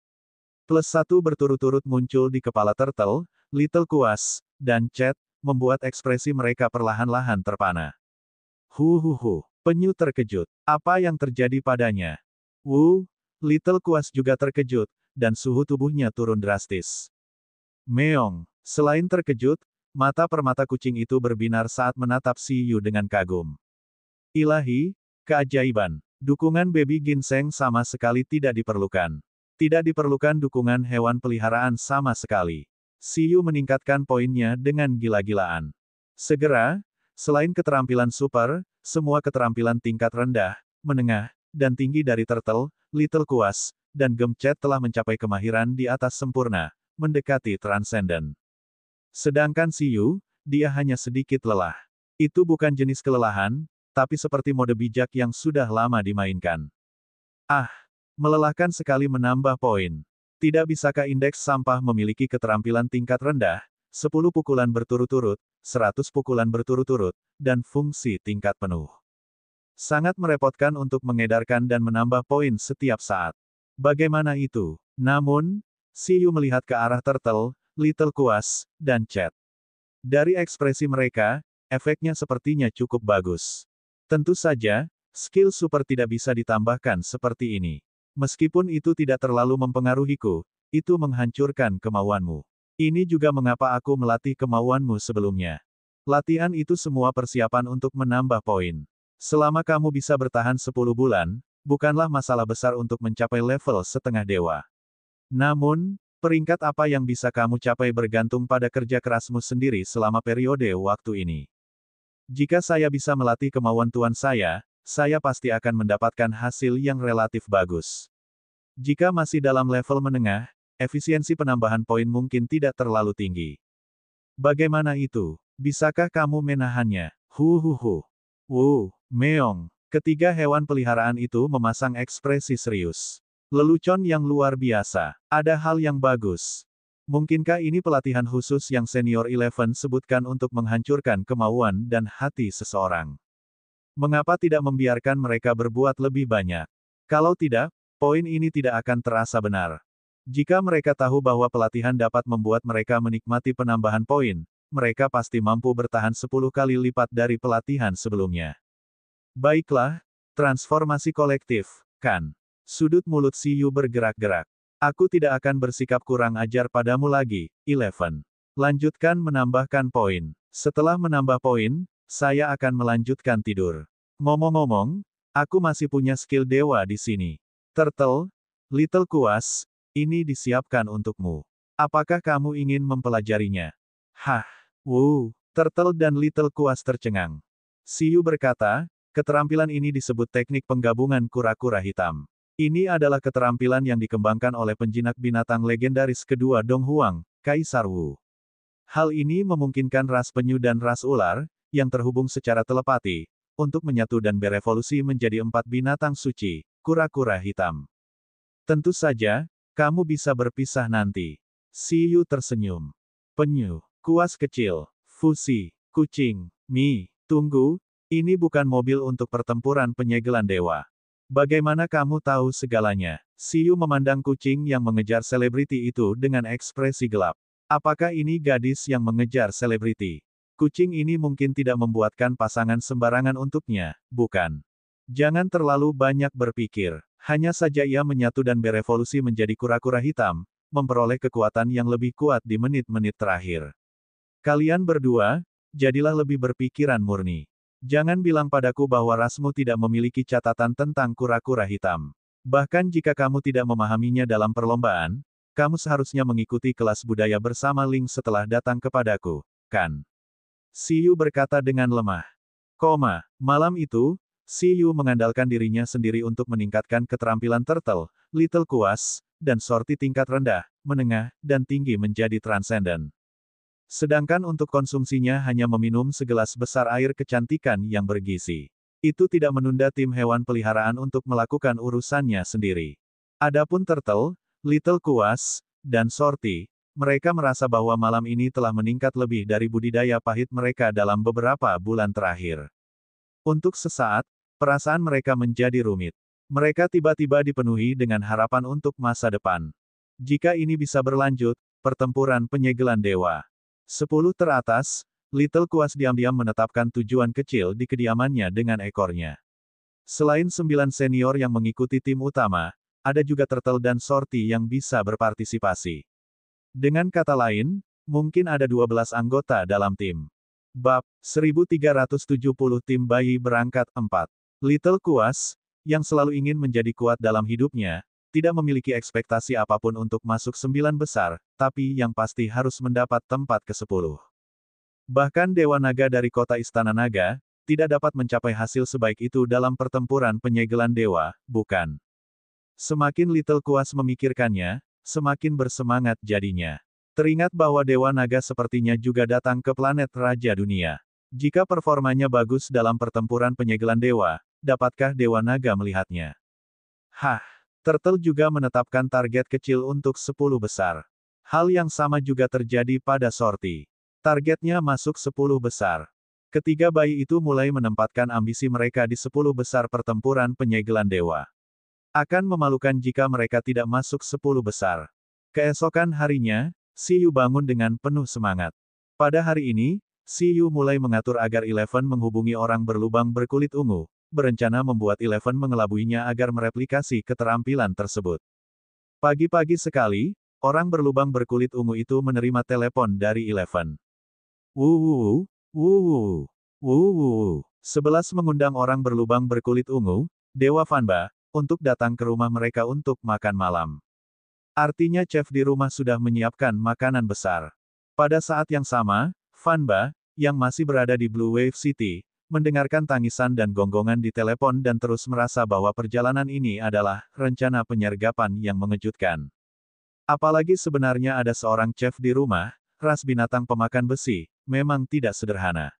+1 berturut-turut muncul di kepala turtle, Little Kuas, dan Chat, membuat ekspresi mereka perlahan-lahan terpana. Huhuhu. Penyu terkejut. Apa yang terjadi padanya? Little Kuas juga terkejut, dan suhu tubuhnya turun drastis. Meong. Selain terkejut, mata permata kucing itu berbinar saat menatap Siyu dengan kagum. Ilahi, keajaiban. Dukungan baby ginseng sama sekali tidak diperlukan. Tidak diperlukan dukungan hewan peliharaan sama sekali. Siyu meningkatkan poinnya dengan gila-gilaan. Segera, selain keterampilan super, semua keterampilan tingkat rendah, menengah, dan tinggi dari turtle, Little Kuas, dan Gemcet telah mencapai kemahiran di atas sempurna, mendekati transenden. Sedangkan Siyu, dia hanya sedikit lelah. Itu bukan jenis kelelahan, tapi seperti mode bijak yang sudah lama dimainkan. Melelahkan sekali menambah poin. Tidak bisakah indeks sampah memiliki keterampilan tingkat rendah, 10 pukulan berturut-turut, 100 pukulan berturut-turut, dan fungsi tingkat penuh. Sangat merepotkan untuk mengedarkan dan menambah poin setiap saat. Bagaimana itu? Namun, Siyu melihat ke arah turtle, Little Kuas, dan Chat. Dari ekspresi mereka, efeknya sepertinya cukup bagus. Tentu saja, skill super tidak bisa ditambahkan seperti ini. Meskipun itu tidak terlalu mempengaruhiku, itu menghancurkan kemauanmu. Ini juga mengapa aku melatih kemauanmu sebelumnya. Latihan itu semua persiapan untuk menambah poin. Selama kamu bisa bertahan 10 bulan, bukanlah masalah besar untuk mencapai level setengah dewa. Namun, peringkat apa yang bisa kamu capai bergantung pada kerja kerasmu sendiri selama periode waktu ini. Jika saya bisa melatih kemauan tuan saya pasti akan mendapatkan hasil yang relatif bagus. Jika masih dalam level menengah, efisiensi penambahan poin mungkin tidak terlalu tinggi. Bagaimana itu? Bisakah kamu menahannya? Meong. Ketiga hewan peliharaan itu memasang ekspresi serius. Lelucon yang luar biasa. Ada hal yang bagus. Mungkinkah ini pelatihan khusus yang Senior 11 sebutkan untuk menghancurkan kemauan dan hati seseorang? Mengapa tidak membiarkan mereka berbuat lebih banyak? Kalau tidak, poin ini tidak akan terasa benar. Jika mereka tahu bahwa pelatihan dapat membuat mereka menikmati penambahan poin, mereka pasti mampu bertahan 10 kali lipat dari pelatihan sebelumnya. Baiklah, transformasi kolektif, kan? Sudut mulut Siyu bergerak-gerak. Aku tidak akan bersikap kurang ajar padamu lagi, 11. Lanjutkan menambahkan poin. Setelah menambah poin, saya akan melanjutkan tidur. Ngomong-ngomong, aku masih punya skill dewa di sini. Turtle, Little Kuas, ini disiapkan untukmu. Apakah kamu ingin mempelajarinya? Turtle dan Little Kuas tercengang. Siyu berkata, keterampilan ini disebut teknik penggabungan kura-kura hitam. Ini adalah keterampilan yang dikembangkan oleh penjinak binatang legendaris kedua Dong Huang, Kaisar Wu. Hal ini memungkinkan ras penyu dan ras ular, yang terhubung secara telepati, untuk menyatu dan berevolusi menjadi 4 binatang suci, kura-kura hitam. Tentu saja, kamu bisa berpisah nanti. Siyu tersenyum. Penyu, kuas kecil, fusi, kucing, tunggu, ini bukan mobil untuk pertempuran penyegelan dewa. Bagaimana kamu tahu segalanya? Siyu memandang kucing yang mengejar selebriti itu dengan ekspresi gelap. Apakah ini gadis yang mengejar selebriti? Kucing ini mungkin tidak membuatkan pasangan sembarangan untuknya, bukan? Jangan terlalu banyak berpikir. Hanya saja ia menyatu dan berevolusi menjadi kura-kura hitam, memperoleh kekuatan yang lebih kuat di menit-menit terakhir. Kalian berdua, jadilah lebih berpikiran murni. Jangan bilang padaku bahwa rasmu tidak memiliki catatan tentang kura-kura hitam. Bahkan jika kamu tidak memahaminya dalam perlombaan, kamu seharusnya mengikuti kelas budaya bersama Ling setelah datang kepadaku, kan? Siyu berkata dengan lemah. Malam itu, Si Yu mengandalkan dirinya sendiri untuk meningkatkan keterampilan Turtle, Little Kuas, dan sorti tingkat rendah, menengah, dan tinggi menjadi transenden. Sedangkan untuk konsumsinya hanya meminum segelas besar air kecantikan yang bergizi. Itu tidak menunda tim hewan peliharaan untuk melakukan urusannya sendiri. Adapun Turtle, Little Kuas, dan sorti, mereka merasa bahwa malam ini telah meningkat lebih dari budidaya pahit mereka dalam beberapa bulan terakhir. Untuk sesaat, perasaan mereka menjadi rumit. Mereka tiba-tiba dipenuhi dengan harapan untuk masa depan. Jika ini bisa berlanjut, pertempuran penyegelan dewa. 10 teratas, Little Kuas diam-diam menetapkan tujuan kecil di kediamannya dengan ekornya. Selain 9 senior yang mengikuti tim utama, ada juga Turtle dan Sorti yang bisa berpartisipasi. Dengan kata lain, mungkin ada 12 anggota dalam tim. Bab 1370 tim bayi berangkat 4. Little Kuas, yang selalu ingin menjadi kuat dalam hidupnya, tidak memiliki ekspektasi apapun untuk masuk 9 besar, tapi yang pasti harus mendapat tempat ke-10. Bahkan Dewa Naga dari kota Istana Naga, tidak dapat mencapai hasil sebaik itu dalam pertempuran penyegelan dewa, bukan? Semakin Little Kuas memikirkannya, semakin bersemangat jadinya. Teringat bahwa Dewa Naga sepertinya juga datang ke planet Raja Dunia. Jika performanya bagus dalam pertempuran penyegelan dewa, dapatkah Dewa Naga melihatnya? Hah! Turtle juga menetapkan target kecil untuk 10 besar. Hal yang sama juga terjadi pada Sorti. Targetnya masuk 10 besar. Ketiga bayi itu mulai menempatkan ambisi mereka di 10 besar pertempuran penyegelan dewa. Akan memalukan jika mereka tidak masuk 10 besar. Keesokan harinya, Si Yu bangun dengan penuh semangat. Pada hari ini, Si Yu mulai mengatur agar Eleven menghubungi orang berlubang berkulit ungu, berencana membuat Eleven mengelabuinya agar mereplikasi keterampilan tersebut. Pagi-pagi sekali, orang berlubang berkulit ungu itu menerima telepon dari Eleven. Wuuu, wuuu, wuuu. 11 mengundang orang berlubang berkulit ungu, Dewa Fanba, untuk datang ke rumah mereka untuk makan malam. Artinya chef di rumah sudah menyiapkan makanan besar. Pada saat yang sama, Fanba, yang masih berada di Blue Wave City, mendengarkan tangisan dan gonggongan di telepon dan terus merasa bahwa perjalanan ini adalah rencana penyergapan yang mengejutkan. Apalagi sebenarnya ada seorang chef di rumah, ras binatang pemakan besi, memang tidak sederhana.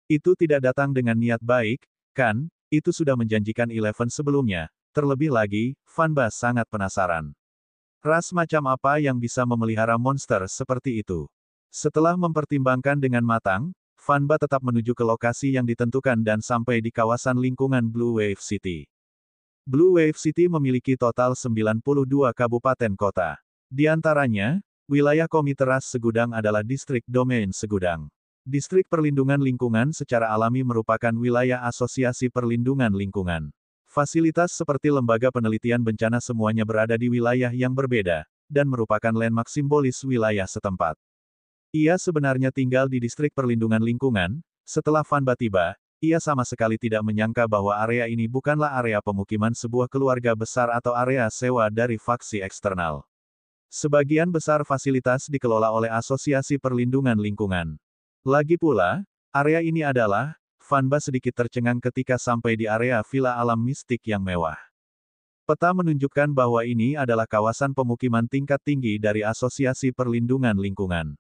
Itu tidak datang dengan niat baik, kan? Itu sudah menjanjikan Eleven sebelumnya. Terlebih lagi, Fanba sangat penasaran. Ras macam apa yang bisa memelihara monster seperti itu? Setelah mempertimbangkan dengan matang, Fanba tetap menuju ke lokasi yang ditentukan dan sampai di kawasan lingkungan Blue Wave City. Blue Wave City memiliki total 92 kabupaten kota. Di antaranya, wilayah Komite Ras Segudang adalah distrik domain Segudang. Distrik Perlindungan Lingkungan secara alami merupakan wilayah asosiasi perlindungan lingkungan. Fasilitas seperti lembaga penelitian bencana semuanya berada di wilayah yang berbeda, dan merupakan landmark simbolis wilayah setempat. Ia sebenarnya tinggal di distrik perlindungan lingkungan. Setelah Fanba tiba, ia sama sekali tidak menyangka bahwa area ini bukanlah area pemukiman sebuah keluarga besar atau area sewa dari faksi eksternal. Sebagian besar fasilitas dikelola oleh Asosiasi Perlindungan Lingkungan. Lagi pula, area ini adalah, Fanba sedikit tercengang ketika sampai di area villa alam mistik yang mewah. Peta menunjukkan bahwa ini adalah kawasan pemukiman tingkat tinggi dari Asosiasi Perlindungan Lingkungan.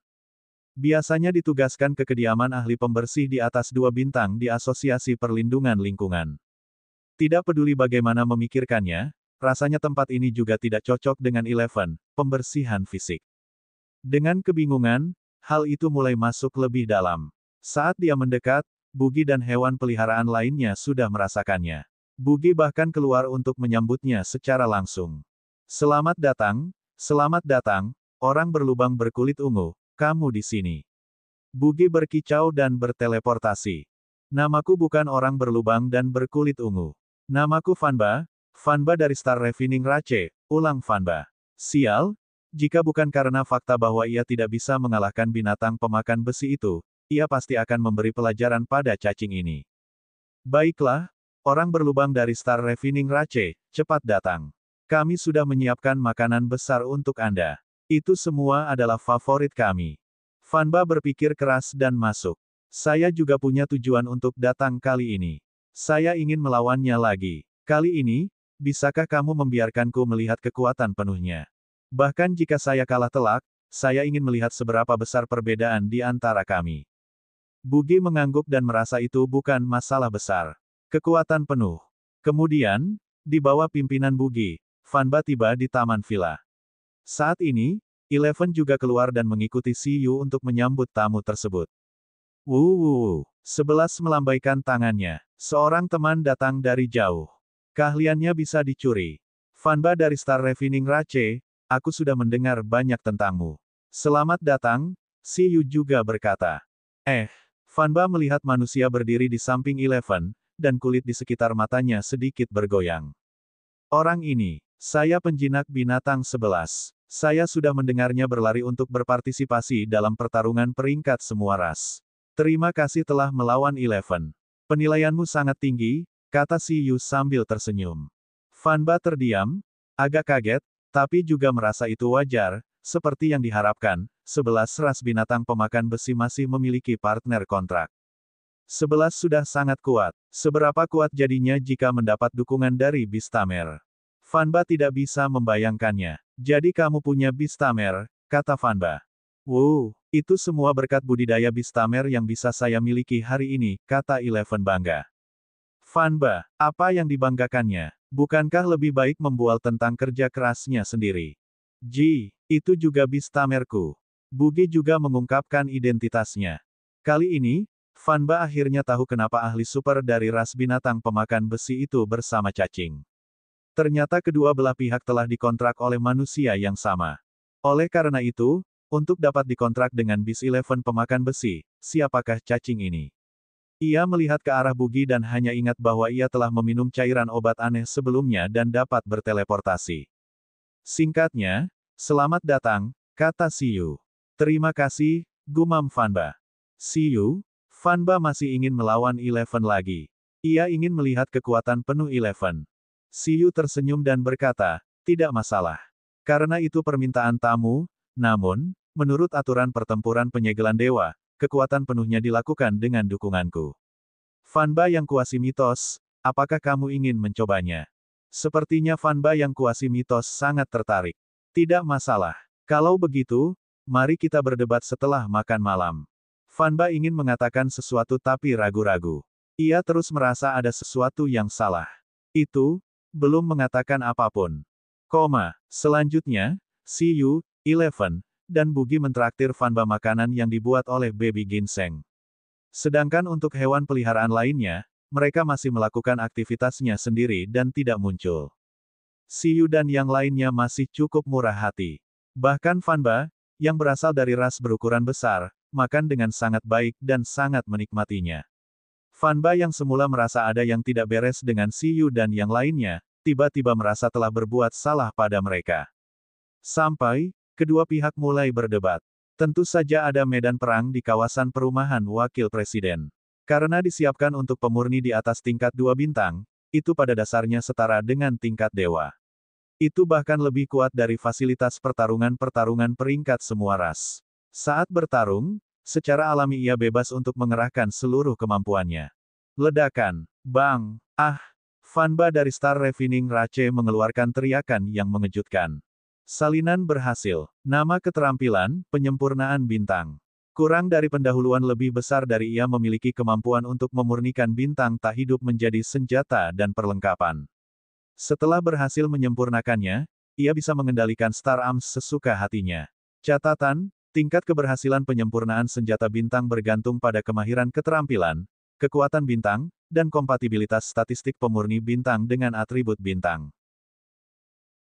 Biasanya ditugaskan ke kediaman ahli pembersih di atas 2 bintang di Asosiasi Perlindungan Lingkungan. Tidak peduli bagaimana memikirkannya, rasanya tempat ini juga tidak cocok dengan Eleven, pembersihan fisik. Dengan kebingungan, hal itu mulai masuk lebih dalam. Saat dia mendekat, Bugi dan hewan peliharaan lainnya sudah merasakannya. Bugi bahkan keluar untuk menyambutnya secara langsung. Selamat datang, orang berlubang berkulit ungu, kamu di sini. Bugi berkicau dan berteleportasi. Namaku bukan orang berlubang dan berkulit ungu. Namaku Fanba, Fanba dari Star Refining Rache, ulang Fanba. Sial, jika bukan karena fakta bahwa ia tidak bisa mengalahkan binatang pemakan besi itu, ia pasti akan memberi pelajaran pada cacing ini. Baiklah, orang berlubang dari Star Refining Rache, cepat datang. Kami sudah menyiapkan makanan besar untuk Anda. Itu semua adalah favorit kami. Fanba berpikir keras dan masuk. Saya juga punya tujuan untuk datang kali ini. Saya ingin melawannya lagi. Kali ini, bisakah kamu membiarkanku melihat kekuatan penuhnya? Bahkan jika saya kalah telak, saya ingin melihat seberapa besar perbedaan di antara kami. Bugi mengangguk dan merasa itu bukan masalah besar. Kekuatan penuh. Kemudian, di bawah pimpinan Bugi, Fanba tiba di taman villa. Saat ini, Eleven juga keluar dan mengikuti Si Yu untuk menyambut tamu tersebut. Wuh, 11 melambaikan tangannya. Seorang teman datang dari jauh. Keahliannya bisa dicuri. Fanba dari Star Refining Rache, aku sudah mendengar banyak tentangmu. Selamat datang, Si Yu juga berkata. Fanba melihat manusia berdiri di samping Eleven, dan kulit di sekitar matanya sedikit bergoyang. Orang ini, saya penjinak binatang 11. Saya sudah mendengarnya berlari untuk berpartisipasi dalam pertarungan peringkat semua ras. Terima kasih telah melawan Eleven. Penilaianmu sangat tinggi, kata Si Yu sambil tersenyum. Fanba terdiam, agak kaget, tapi juga merasa itu wajar, seperti yang diharapkan, 11 ras binatang pemakan besi masih memiliki partner kontrak. 11 sudah sangat kuat. Seberapa kuat jadinya jika mendapat dukungan dari Bistamer? Fanba tidak bisa membayangkannya. Jadi kamu punya Bistamer, kata Fanba. Wow, itu semua berkat budidaya Bistamer yang bisa saya miliki hari ini, kata Eleven bangga. Fanba, apa yang dibanggakannya? Bukankah lebih baik membual tentang kerja kerasnya sendiri? Itu juga Bistamerku. Bugi juga mengungkapkan identitasnya. Kali ini, Fanba akhirnya tahu kenapa ahli super dari ras binatang pemakan besi itu bersama cacing. Ternyata kedua belah pihak telah dikontrak oleh manusia yang sama. Oleh karena itu, untuk dapat dikontrak dengan Bis 11 pemakan besi, siapakah cacing ini? Ia melihat ke arah Bugi dan hanya ingat bahwa ia telah meminum cairan obat aneh sebelumnya dan dapat berteleportasi. Singkatnya, selamat datang, kata Si Yu. Terima kasih, gumam Fanba. Si Yu, Fanba masih ingin melawan Eleven lagi. Ia ingin melihat kekuatan penuh Eleven. Si Yu tersenyum dan berkata, tidak masalah. Karena itu permintaan tamu, namun, menurut aturan pertempuran penyegelan dewa, kekuatan penuhnya dilakukan dengan dukunganku. Fanba yang kuasi mitos, apakah kamu ingin mencobanya? Sepertinya Fanba yang kuasi mitos sangat tertarik. Tidak masalah. Kalau begitu, mari kita berdebat setelah makan malam. Fanba ingin mengatakan sesuatu tapi ragu-ragu. Ia terus merasa ada sesuatu yang salah. Itu, belum mengatakan apapun. Selanjutnya, Si Yu, Eleven, dan Bugi mentraktir Fanba makanan yang dibuat oleh Baby Ginseng. Sedangkan untuk hewan peliharaan lainnya, mereka masih melakukan aktivitasnya sendiri dan tidak muncul. Si Yu dan yang lainnya masih cukup murah hati. Bahkan Fanba, yang berasal dari ras berukuran besar, makan dengan sangat baik dan sangat menikmatinya. Fanba yang semula merasa ada yang tidak beres dengan Si Yu dan yang lainnya, tiba-tiba merasa telah berbuat salah pada mereka. Sampai, kedua pihak mulai berdebat. Tentu saja ada medan perang di kawasan perumahan wakil presiden. Karena disiapkan untuk pemurni di atas tingkat 2 bintang, itu pada dasarnya setara dengan tingkat dewa. Itu bahkan lebih kuat dari fasilitas pertarungan-pertarungan peringkat semua ras. Saat bertarung, secara alami ia bebas untuk mengerahkan seluruh kemampuannya. Ledakan. Bang! Fanba dari Star Refining Rache mengeluarkan teriakan yang mengejutkan. Salinan berhasil. Nama keterampilan, penyempurnaan bintang. Kurang dari pendahuluan lebih besar dari ia memiliki kemampuan untuk memurnikan bintang tak hidup menjadi senjata dan perlengkapan. Setelah berhasil menyempurnakannya, ia bisa mengendalikan Star Arms sesuka hatinya. Catatan, tingkat keberhasilan penyempurnaan senjata bintang bergantung pada kemahiran keterampilan, kekuatan bintang, dan kompatibilitas statistik pemurni bintang dengan atribut bintang.